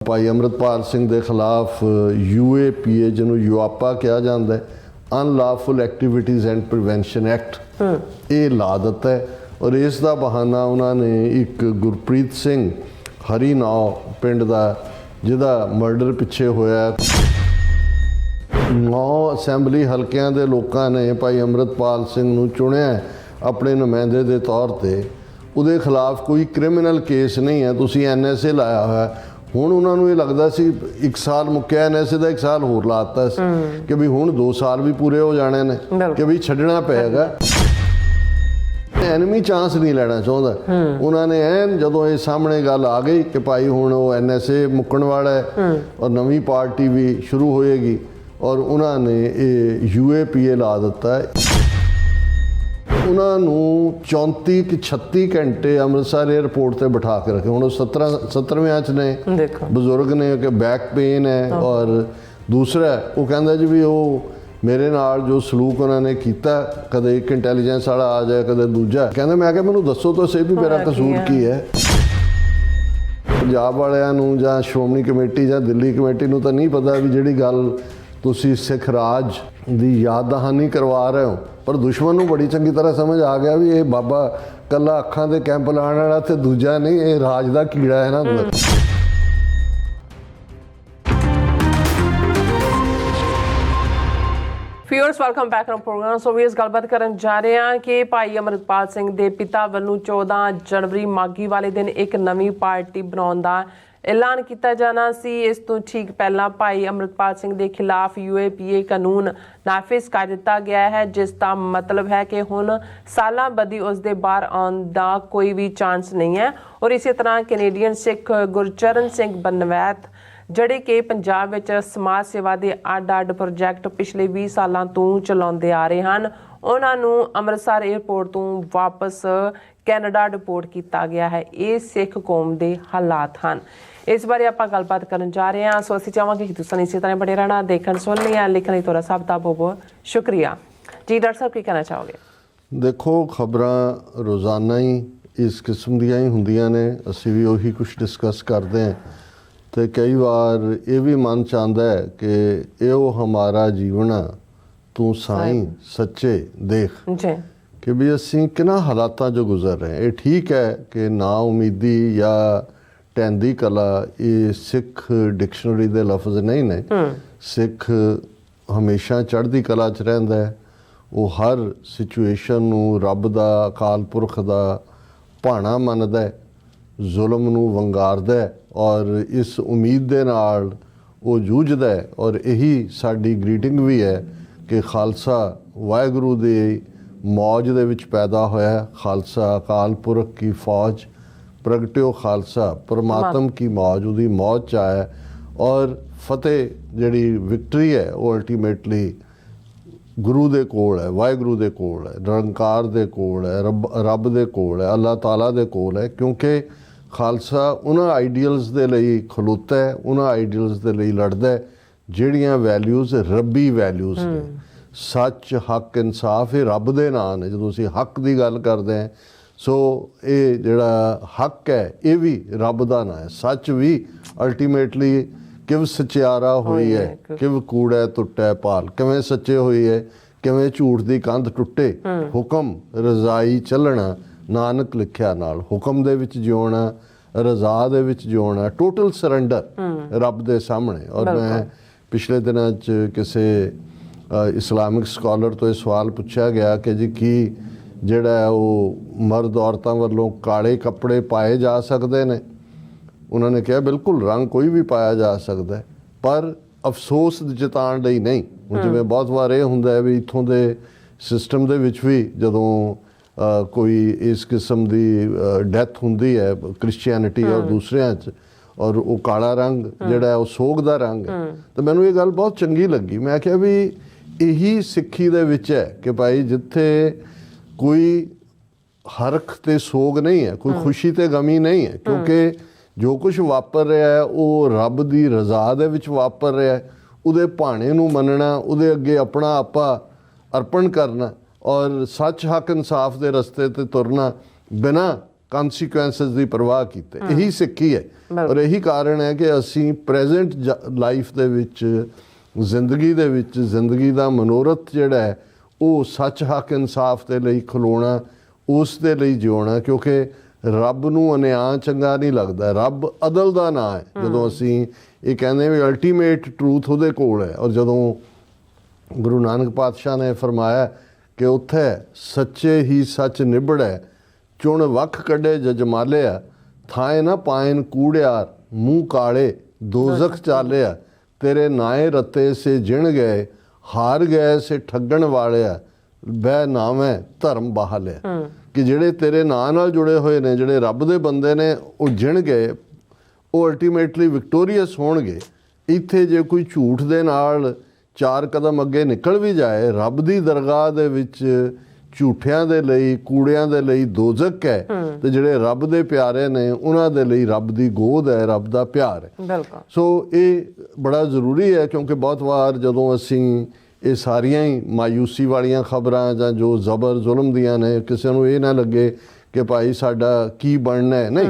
ਭਾਈ ਅੰਮ੍ਰਿਤਪਾਲ ਸਿੰਘ ਦੇ ਖਿਲਾਫ UAPA ਜਿਹਨੂੰ ਯੂਆਪਾ ਕਿਹਾ ਜਾਂਦਾ ਹੈ, ਅਨਲॉफुल ਐਕਟੀਵਿਟੀਜ਼ ਐਂਡ ਪ੍ਰੀਵੈਂਸ਼ਨ ਐਕਟ ਇਹ ਲਾ ਦਿੱਤਾ ਹੈ। ਔਰ ਇਸ ਦਾ ਬਹਾਨਾ ਉਹਨਾਂ ਨੇ ਇੱਕ ਗੁਰਪ੍ਰੀਤ ਸਿੰਘ ਹਰੀਨਾਓ ਪਿੰਡ ਦਾ ਜਿਹਦਾ ਮਰਡਰ ਪਿੱਛੇ ਹੋਇਆ 9 ਅਸੈਂਬਲੀ ਹਲਕਿਆਂ ਦੇ ਲੋਕਾਂ ਨੇ ਭਾਈ ਅੰਮ੍ਰਿਤਪਾਲ ਸਿੰਘ ਨੂੰ ਚੁਣਿਆ ਆਪਣੇ ਨੁਮਾਇੰਦੇ ਦੇ ਤੌਰ ਤੇ। ਉਹਦੇ ਖਿਲਾਫ ਕੋਈ ਕ੍ਰਿਮੀਨਲ ਕੇਸ ਨਹੀਂ ਹੈ, ਤੁਸੀਂ NSA ਲਾਇਆ ਹੋਇਆ। ਹੁਣ ਉਹਨਾਂ ਨੂੰ ਇਹ ਲੱਗਦਾ ਸੀ 1 ਸਾਲ ਮੁੱਕਿਆ NSA ਦਾ, 1 ਸਾਲ ਹੋਰ ਲਾਤਾ ਸੀ ਕਿ ਵੀ ਹੁਣ 2 ਸਾਲ ਵੀ ਪੂਰੇ ਹੋ ਜਾਣੇ ਨੇ ਕਿ ਵੀ ਛੱਡਣਾ ਪਏਗਾ। ਐਨਮੀ ਚਾਂਸ ਨਹੀਂ ਲੈਣਾ ਚਾਹੁੰਦਾ। ਉਹਨਾਂ ਨੇ ਐਨ ਜਦੋਂ ਇਹ ਸਾਹਮਣੇ ਗੱਲ ਆ ਗਈ ਕਿ ਭਾਈ ਹੁਣ ਉਹ NSA ਮੁੱਕਣ ਵਾਲਾ ਹੈ ਔਰ ਨਵੀਂ ਪਾਰਟੀ ਵੀ ਸ਼ੁਰੂ ਹੋਏਗੀ, ਔਰ ਉਹਨਾਂ ਨੇ ਇਹ UAPA ਲਾ ਦਿੱਤਾ ਹੈ। ਉਹਨਾਂ ਨੂੰ 34 ਕਿ 36 ਘੰਟੇ ਅੰਮ੍ਰਿਤਸਰ ਏਅਰਪੋਰਟ ਤੇ ਬਿਠਾ ਕੇ ਰੱਖੇ। ਹੁਣ ਉਹ 17ਵੇਂ 'ਚ ਨੇ, ਬਜ਼ੁਰਗ ਨੇ ਕਿ ਬੈਕ ਪੇਨ ਹੈ। ਔਰ ਦੂਸਰਾ ਉਹ ਕਹਿੰਦਾ ਜੀ ਵੀ ਉਹ ਮੇਰੇ ਨਾਲ ਜੋ ਸਲੂਕ ਉਹਨਾਂ ਨੇ ਕੀਤਾ, ਕਦੇ ਇੱਕ ਇੰਟੈਲੀਜੈਂਸ ਵਾਲਾ ਆ ਜਾਏ, ਕਦੇ ਦੂਜਾ। ਕਹਿੰਦਾ ਮੈਂ ਕਿਹਾ ਮੈਨੂੰ ਦੱਸੋ ਤਾਂ ਸਹੀ ਵੀ ਮੇਰਾ ਕਸੂਰ ਕੀ ਹੈ। ਪੰਜਾਬ ਵਾਲਿਆਂ ਨੂੰ ਜਾਂ ਸ਼੍ਰੋਮਣੀ ਕਮੇਟੀ ਜਾਂ ਦਿੱਲੀ ਕਮੇਟੀ ਨੂੰ ਤਾਂ ਨਹੀਂ ਪਤਾ ਵੀ ਜਿਹੜੀ ਗੱਲ ਤੁਸੀਂ ਸਿੱਖ ਰਾਜ ਦੀ ਯਾਦ ਦਹਾਨੀ ਕਰਵਾ ਰਹੇ ਹੋ, ਪਰ ਦੁਸ਼ਮਣ ਨੂੰ ਬੜੀ ਚੰਗੀ ਤਰ੍ਹਾਂ ਸਮਝ ਆ ਗਿਆ ਵੀ ਇਹ ਬਾਬਾ ਕੱਲਾ ਅੱਖਾਂ ਦੇ ਕੈਂਪ ਲਾਉਣ ਵਾਲਾ ਤੇ ਦੂਜਾ ਨਹੀਂ, ਇਹ ਰਾਜ ਦਾ ਕੀੜਾ ਹੈ ਨਾ ਅੰਦਰ। Viewers welcome back on program. So ਵੀ ਇਸ ਗੱਲਬਾਤ ਕਰਨ ਜਾ ਰਹੇ ਹਾਂ ਕਿ ਭਾਈ ਅੰਮ੍ਰਿਤਪਾਲ ਸਿੰਘ ਦੇ ਪਿਤਾ ਵੱਲੋਂ 14 ਜਨਵਰੀ ਮਾਘੀ ਵਾਲੇ ਦਿਨ ਇੱਕ ਨਵੀਂ ਪਾਰਟੀ ਬਣਾਉਣ ਦਾ ਐਲਾਨ ਕੀਤਾ ਜਾਣਾ ਸੀ। ਇਸ ਤੋਂ ਠੀਕ ਪਹਿਲਾਂ ਭਾਈ ਅੰਮ੍ਰਿਤਪਾਲ ਸਿੰਘ ਦੇ ਖਿਲਾਫ UAPA ਕਾਨੂੰਨ ਨਾਫਿਜ਼ ਕਰ ਦਿੱਤਾ ਗਿਆ ਹੈ, ਜਿਸ ਦਾ ਮਤਲਬ ਹੈ ਕਿ ਹੁਣ ਸਾਲਾਂ ਬੱਧੀ ਉਸ ਦੇ ਬਾਹਰ ਆਉਣ ਦਾ ਕੋਈ ਵੀ ਚਾਂਸ ਨਹੀਂ ਹੈ। ਔਰ ਇਸੇ ਤਰ੍ਹਾਂ ਕੈਨੇਡੀਅਨ ਸਿੱਖ ਗੁਰਚਰਨ ਸਿੰਘ ਬਨਵੈਤ ਜਿਹੜੇ ਕਿ ਪੰਜਾਬ ਵਿੱਚ ਸਮਾਜ ਸੇਵਾ ਦੇ ਅੱਡ-ਅੱਡ ਪ੍ਰੋਜੈਕਟ ਪਿਛਲੇ 20 ਸਾਲਾਂ ਤੋਂ ਚਲਾਉਂਦੇ ਆ ਰਹੇ ਹਨ, ਉਹਨਾਂ ਨੂੰ ਅੰਮ੍ਰਿਤਸਰ ਏਅਰਪੋਰਟ ਤੋਂ ਵਾਪਸ ਕੈਨੇਡਾ ਡਿਪੋਰਟ ਕੀਤਾ ਗਿਆ ਹੈ। ਇਹ ਸਿੱਖ ਕੌਮ ਦੇ ਹਾਲਾਤ ਹਨ। ਇਸ ਬਾਰੇ ਆਪਾਂ ਗੱਲਬਾਤ ਕਰਨ ਜਾ ਰਹੇ ਹਾਂ। ਸੋ ਅਸੀਂ ਚਾਹਾਂਗੇ ਕਿ ਤੁਸੀਂ ਇਸੇ ਤਰ੍ਹਾਂ ਬਣੇ ਰਹਿਣਾ, ਦੇਖਣ ਸੁਣਨ ਜਾਂ ਲਿਖਣ ਲਈ ਤੁਹਾਡਾ ਸਭ ਦਾ ਬਹੁਤ ਸ਼ੁਕਰੀਆ ਜੀ। ਡਾਕਟਰ ਸਾਹਿਬ ਕੀ ਕਹਿਣਾ ਚਾਹੋਗੇ? ਦੇਖੋ, ਖਬਰਾਂ ਰੋਜ਼ਾਨਾ ਹੀ ਇਸ ਕਿਸਮ ਦੀਆਂ ਹੀ ਹੁੰਦੀਆਂ ਨੇ, ਅਸੀਂ ਵੀ ਉਹੀ ਕੁਝ ਡਿਸਕਸ ਕਰਦੇ ਹਾਂ। ਤੇ ਕਈ ਵਾਰ ਇਹ ਵੀ ਮਨ ਚਾਹੁੰਦਾ ਹੈ ਕਿ ਇਹੋ ਹਮਾਰਾ ਜੀਵਨ ਤੂੰ ਸਾਈਂ ਸੱਚੇ ਦੇਖ ਜੀ, ਕਿ ਵੀ ਅਸੀਂ ਕਿਹਨਾਂ ਹਾਲਾਤਾਂ 'ਚੋਂ ਗੁਜ਼ਰ ਰਹੇ ਹਾਂ। ਇਹ ਠੀਕ ਹੈ ਕਿ ਨਾ ਉਮੀਦੀ ਜਾਂ ਟੈਂਦੀ ਕਲਾ ਇਹ ਸਿੱਖ ਡਿਕਸ਼ਨਰੀ ਦੇ ਲਫ਼ਜ਼ ਨਹੀਂ ਨੇ। ਸਿੱਖ ਹਮੇਸ਼ਾ ਚੜ੍ਹਦੀ ਕਲਾ 'ਚ ਰਹਿੰਦਾ ਹੈ। ਉਹ ਹਰ ਸਿਚੁਏਸ਼ਨ ਨੂੰ ਰੱਬ ਦਾ, ਅਕਾਲ ਪੁਰਖ ਦਾ ਭਾਣਾ ਮੰਨਦਾ ਹੈ, ਜ਼ੁਲਮ ਨੂੰ ਵੰਗਾਰਦਾ ਹੈ ਔਰ ਇਸ ਉਮੀਦ ਦੇ ਨਾਲ ਉਹ ਜੂਝਦਾ ਹੈ। ਔਰ ਇਹੀ ਸਾਡੀ ਗ੍ਰੀਟਿੰਗ ਵੀ ਹੈ ਕਿ ਖਾਲਸਾ ਵਾਹਿਗੁਰੂ ਦੀ ਮੌਜ ਦੇ ਵਿੱਚ ਪੈਦਾ ਹੋਇਆ। ਖਾਲਸਾ ਅਕਾਲ ਪੁਰਖ ਕੀ ਫੌਜ, ਪ੍ਰਗਟਿਓ ਖਾਲਸਾ ਪਰਮਾਤਮ ਕੀ ਮੌਜ, ਉਹਦੀ ਮੌਜ 'ਚ ਆਇਆ। ਔਰ ਫਤਿਹ ਜਿਹੜੀ ਵਿਕਟਰੀ ਹੈ ਉਹ ਅਲਟੀਮੇਟਲੀ ਗੁਰੂ ਦੇ ਕੋਲ ਹੈ, ਵਾਹਿਗੁਰੂ ਦੇ ਕੋਲ ਹੈ, ਨਿਰੰਕਾਰ ਦੇ ਕੋਲ ਹੈ, ਰੱਬ ਦੇ ਕੋਲ ਹੈ, ਅੱਲਾਹ ਤਾਲਾ ਦੇ ਕੋਲ ਹੈ। ਕਿਉਂਕਿ ਖਾਲਸਾ ਉਹਨਾਂ ਆਈਡੀਅਲਸ ਦੇ ਲਈ ਖਲੋਤਾ ਹੈ, ਉਹਨਾਂ ਆਈਡੀਅਲਸ ਦੇ ਲਈ ਲੜਦਾ ਹੈ ਜਿਹੜੀਆਂ ਵੈਲਿਊਜ਼ ਰੱਬੀ ਵੈਲਿਊਜ਼ ਨੇ। ਸੱਚ, ਹੱਕ, ਇਨਸਾਫ ਇਹ ਰੱਬ ਦੇ ਨਾਂ ਨੇ। ਜਦੋਂ ਅਸੀਂ ਹੱਕ ਦੀ ਗੱਲ ਕਰਦੇ ਹਾਂ, ਸੋ ਇਹ ਜਿਹੜਾ ਹੱਕ ਹੈ ਇਹ ਵੀ ਰੱਬ ਦਾ ਨਾਂ ਹੈ। ਸੱਚ ਵੀ ਅਲਟੀਮੇਟਲੀ ਕਿਵ ਸਚਿਆਰਾ ਹੋਈ ਹੈ, ਕਿਵ ਕੂੜਾ ਟੁੱਟੈ ਪਾਲ, ਕਿਵੇਂ ਸੱਚੇ ਹੋਈ ਹੈ, ਕਿਵੇਂ ਝੂਠ ਦੀ ਕੰਧ ਟੁੱਟੇ। ਹੁਕਮ ਰਜ਼ਾਈ ਚੱਲਣਾ ਨਾਨਕ ਲਿਖਿਆ ਨਾਲ, ਹੁਕਮ ਦੇ ਵਿੱਚ ਜਿਉਣਾ, ਰਜ਼ਾ ਦੇ ਵਿੱਚ ਜਿਉਣਾ, ਟੋਟਲ ਸਰੈਂਡਰ ਰੱਬ ਦੇ ਸਾਹਮਣੇ। ਔਰ ਮੈਂ ਪਿਛਲੇ ਦਿਨਾਂ 'ਚ ਕਿਸੇ ਇਸਲਾਮਿਕ ਸਕਾਲਰ ਤੋਂ ਇਹ ਸਵਾਲ ਪੁੱਛਿਆ ਗਿਆ ਕਿ ਜੀ ਕੀ ਜਿਹੜਾ ਉਹ ਮਰਦ ਔਰਤਾਂ ਵੱਲੋਂ ਕਾਲੇ ਕੱਪੜੇ ਪਾਏ ਜਾ ਸਕਦੇ ਨੇ? ਉਹਨਾਂ ਨੇ ਕਿਹਾ ਬਿਲਕੁਲ, ਰੰਗ ਕੋਈ ਵੀ ਪਾਇਆ ਜਾ ਸਕਦਾ, ਪਰ ਅਫਸੋਸ ਜਤਾਉਣ ਲਈ ਨਹੀਂ। ਹੁਣ ਜਿਵੇਂ ਬਹੁਤ ਵਾਰ ਇਹ ਹੁੰਦਾ ਹੈ ਵੀ ਇੱਥੋਂ ਦੇ ਸਿਸਟਮ ਦੇ ਵਿੱਚ ਵੀ ਜਦੋਂ ਕੋਈ ਇਸ ਕਿਸਮ ਦੀ ਡੈਥ ਹੁੰਦੀ ਹੈ ਕ੍ਰਿਸਚੀਅਨਿਟੀ ਔਰ ਦੂਸਰਿਆਂ 'ਚ, ਔਰ ਉਹ ਕਾਲਾ ਰੰਗ ਜਿਹੜਾ ਉਹ ਸੋਗ ਦਾ ਰੰਗ ਹੈ। ਤਾਂ ਮੈਨੂੰ ਇਹ ਗੱਲ ਬਹੁਤ ਚੰਗੀ ਲੱਗੀ। ਮੈਂ ਕਿਹਾ ਵੀ ਇਹੀ ਸਿੱਖੀ ਦੇ ਵਿੱਚ ਹੈ ਕਿ ਭਾਈ ਜਿੱਥੇ ਕੋਈ ਹਰਖ ਤੇ ਸੋਗ ਨਹੀਂ ਹੈ, ਕੋਈ ਖੁਸ਼ੀ ਤੇ ਗਮੀ ਨਹੀਂ ਹੈ, ਕਿਉਂਕਿ ਜੋ ਕੁਝ ਵਾਪਰ ਰਿਹਾ ਹੈ ਉਹ ਰੱਬ ਦੀ ਰਜ਼ਾ ਦੇ ਵਿੱਚ ਵਾਪਰ ਰਿਹਾ ਹੈ। ਉਹਦੇ ਭਾਣੇ ਨੂੰ ਮੰਨਣਾ, ਉਹਦੇ ਅੱਗੇ ਆਪਣਾ ਆਪਾ ਅਰਪਣ ਕਰਨਾ ਔਰ ਸੱਚ, ਹੱਕ, ਇਨਸਾਫ ਦੇ ਰਸਤੇ ਤੇ ਤੁਰਨਾ ਬਿਨਾਂ ਕਨਸੀਕੁਐਂਸਸ ਦੀ ਪਰਵਾਹ ਕੀਤੇ। ਇਹੀ ਸਿੱਖੀ ਹੈ ਔਰ ਇਹੀ ਕਾਰਨ ਹੈ ਕਿ ਅਸੀਂ ਪ੍ਰੈਜ਼ੈਂਟ ਲਾਈਫ ਦੇ ਵਿੱਚ ਜ਼ਿੰਦਗੀ ਦਾ ਮਨੋਰਥ ਜਿਹੜਾ ਹੈ ਉਹ ਸੱਚ ਹੱਕ ਇਨਸਾਫ ਦੇ ਲਈ ਖਲੋਣਾ, ਉਸ ਦੇ ਲਈ ਜਿਉਣਾ, ਕਿਉਂਕਿ ਰੱਬ ਨੂੰ ਅਨਿਆਂ ਚੰਗਾ ਨਹੀਂ ਲੱਗਦਾ। ਰੱਬ ਅਦਲ ਦਾ ਨਾਂ ਹੈ। ਜਦੋਂ ਅਸੀਂ ਇਹ ਕਹਿੰਦੇ ਵੀ ਅਲਟੀਮੇਟ ਟਰੂਥ ਉਹਦੇ ਕੋਲ ਹੈ, ਔਰ ਜਦੋਂ ਗੁਰੂ ਨਾਨਕ ਪਾਤਸ਼ਾਹ ਨੇ ਫਰਮਾਇਆ ਕਿ ਉੱਥੇ ਸੱਚੇ ਹੀ ਸੱਚ ਨਿਬੜੈ, ਚੁਣ ਵੱਖ ਕੱਢੇ ਜਜਮਾਲਿਆ, ਥਾਏ ਨਾ ਪਾਇਨ ਕੂੜਿਆਰ, ਮੂੰਹ ਕਾਲੇ ਦੋਜ਼ਖ ਚਾਲਿਆ, ਤੇਰੇ ਨਾਏ ਰਤੇ ਸੇ ਜਿਣ ਗਏ, ਹਾਰ ਗਏ ਸੇ ਠੱਗਣ ਵਾਲਿਆ, ਬਹਿ ਨਾਵੇਂ ਧਰਮ ਬਹਾਲਿਆ। ਕਿ ਜਿਹੜੇ ਤੇਰੇ ਨਾਂ ਨਾਲ ਜੁੜੇ ਹੋਏ ਨੇ, ਜਿਹੜੇ ਰੱਬ ਦੇ ਬੰਦੇ ਨੇ, ਉਹ ਜਿਣ ਗਏ, ਉਹ ਅਲਟੀਮੇਟਲੀ ਵਿਕਟੋਰੀਅਸ ਹੋਣਗੇ। ਇੱਥੇ ਜੇ ਕੋਈ ਝੂਠ ਦੇ ਨਾਲ 4 ਕਦਮ ਅੱਗੇ ਨਿਕਲ ਵੀ ਜਾਏ, ਰੱਬ ਦੀ ਦਰਗਾਹ ਦੇ ਵਿੱਚ ਝੂਠਿਆਂ ਦੇ ਲਈ, ਕੂੜਿਆਂ ਦੇ ਲਈ ਦੋਜ਼ਖ ਹੈ, ਤੇ ਜਿਹੜੇ ਰੱਬ ਦੇ ਪਿਆਰੇ ਨੇ ਉਹਨਾਂ ਦੇ ਲਈ ਰੱਬ ਦੀ ਗੋਦ ਹੈ, ਰੱਬ ਦਾ ਪਿਆਰ ਹੈ। ਬਿਲਕੁਲ। ਸੋ ਇਹ ਬੜਾ ਜ਼ਰੂਰੀ ਹੈ, ਕਿਉਂਕਿ ਬਹੁਤ ਵਾਰ ਜਦੋਂ ਅਸੀਂ ਇਹ ਸਾਰੀਆਂ ਹੀ ਮਾਯੂਸੀ ਵਾਲੀਆਂ ਖਬਰਾਂ ਜਾਂ ਜੋ ਜ਼ਬਰ ਜ਼ੁਲਮ ਦੀਆਂ ਨੇ, ਕਿਸੇ ਨੂੰ ਇਹ ਨਾ ਲੱਗੇ ਕਿ ਭਾਈ ਸਾਡਾ ਕੀ ਬਣਨਾ ਹੈ। ਨਹੀਂ,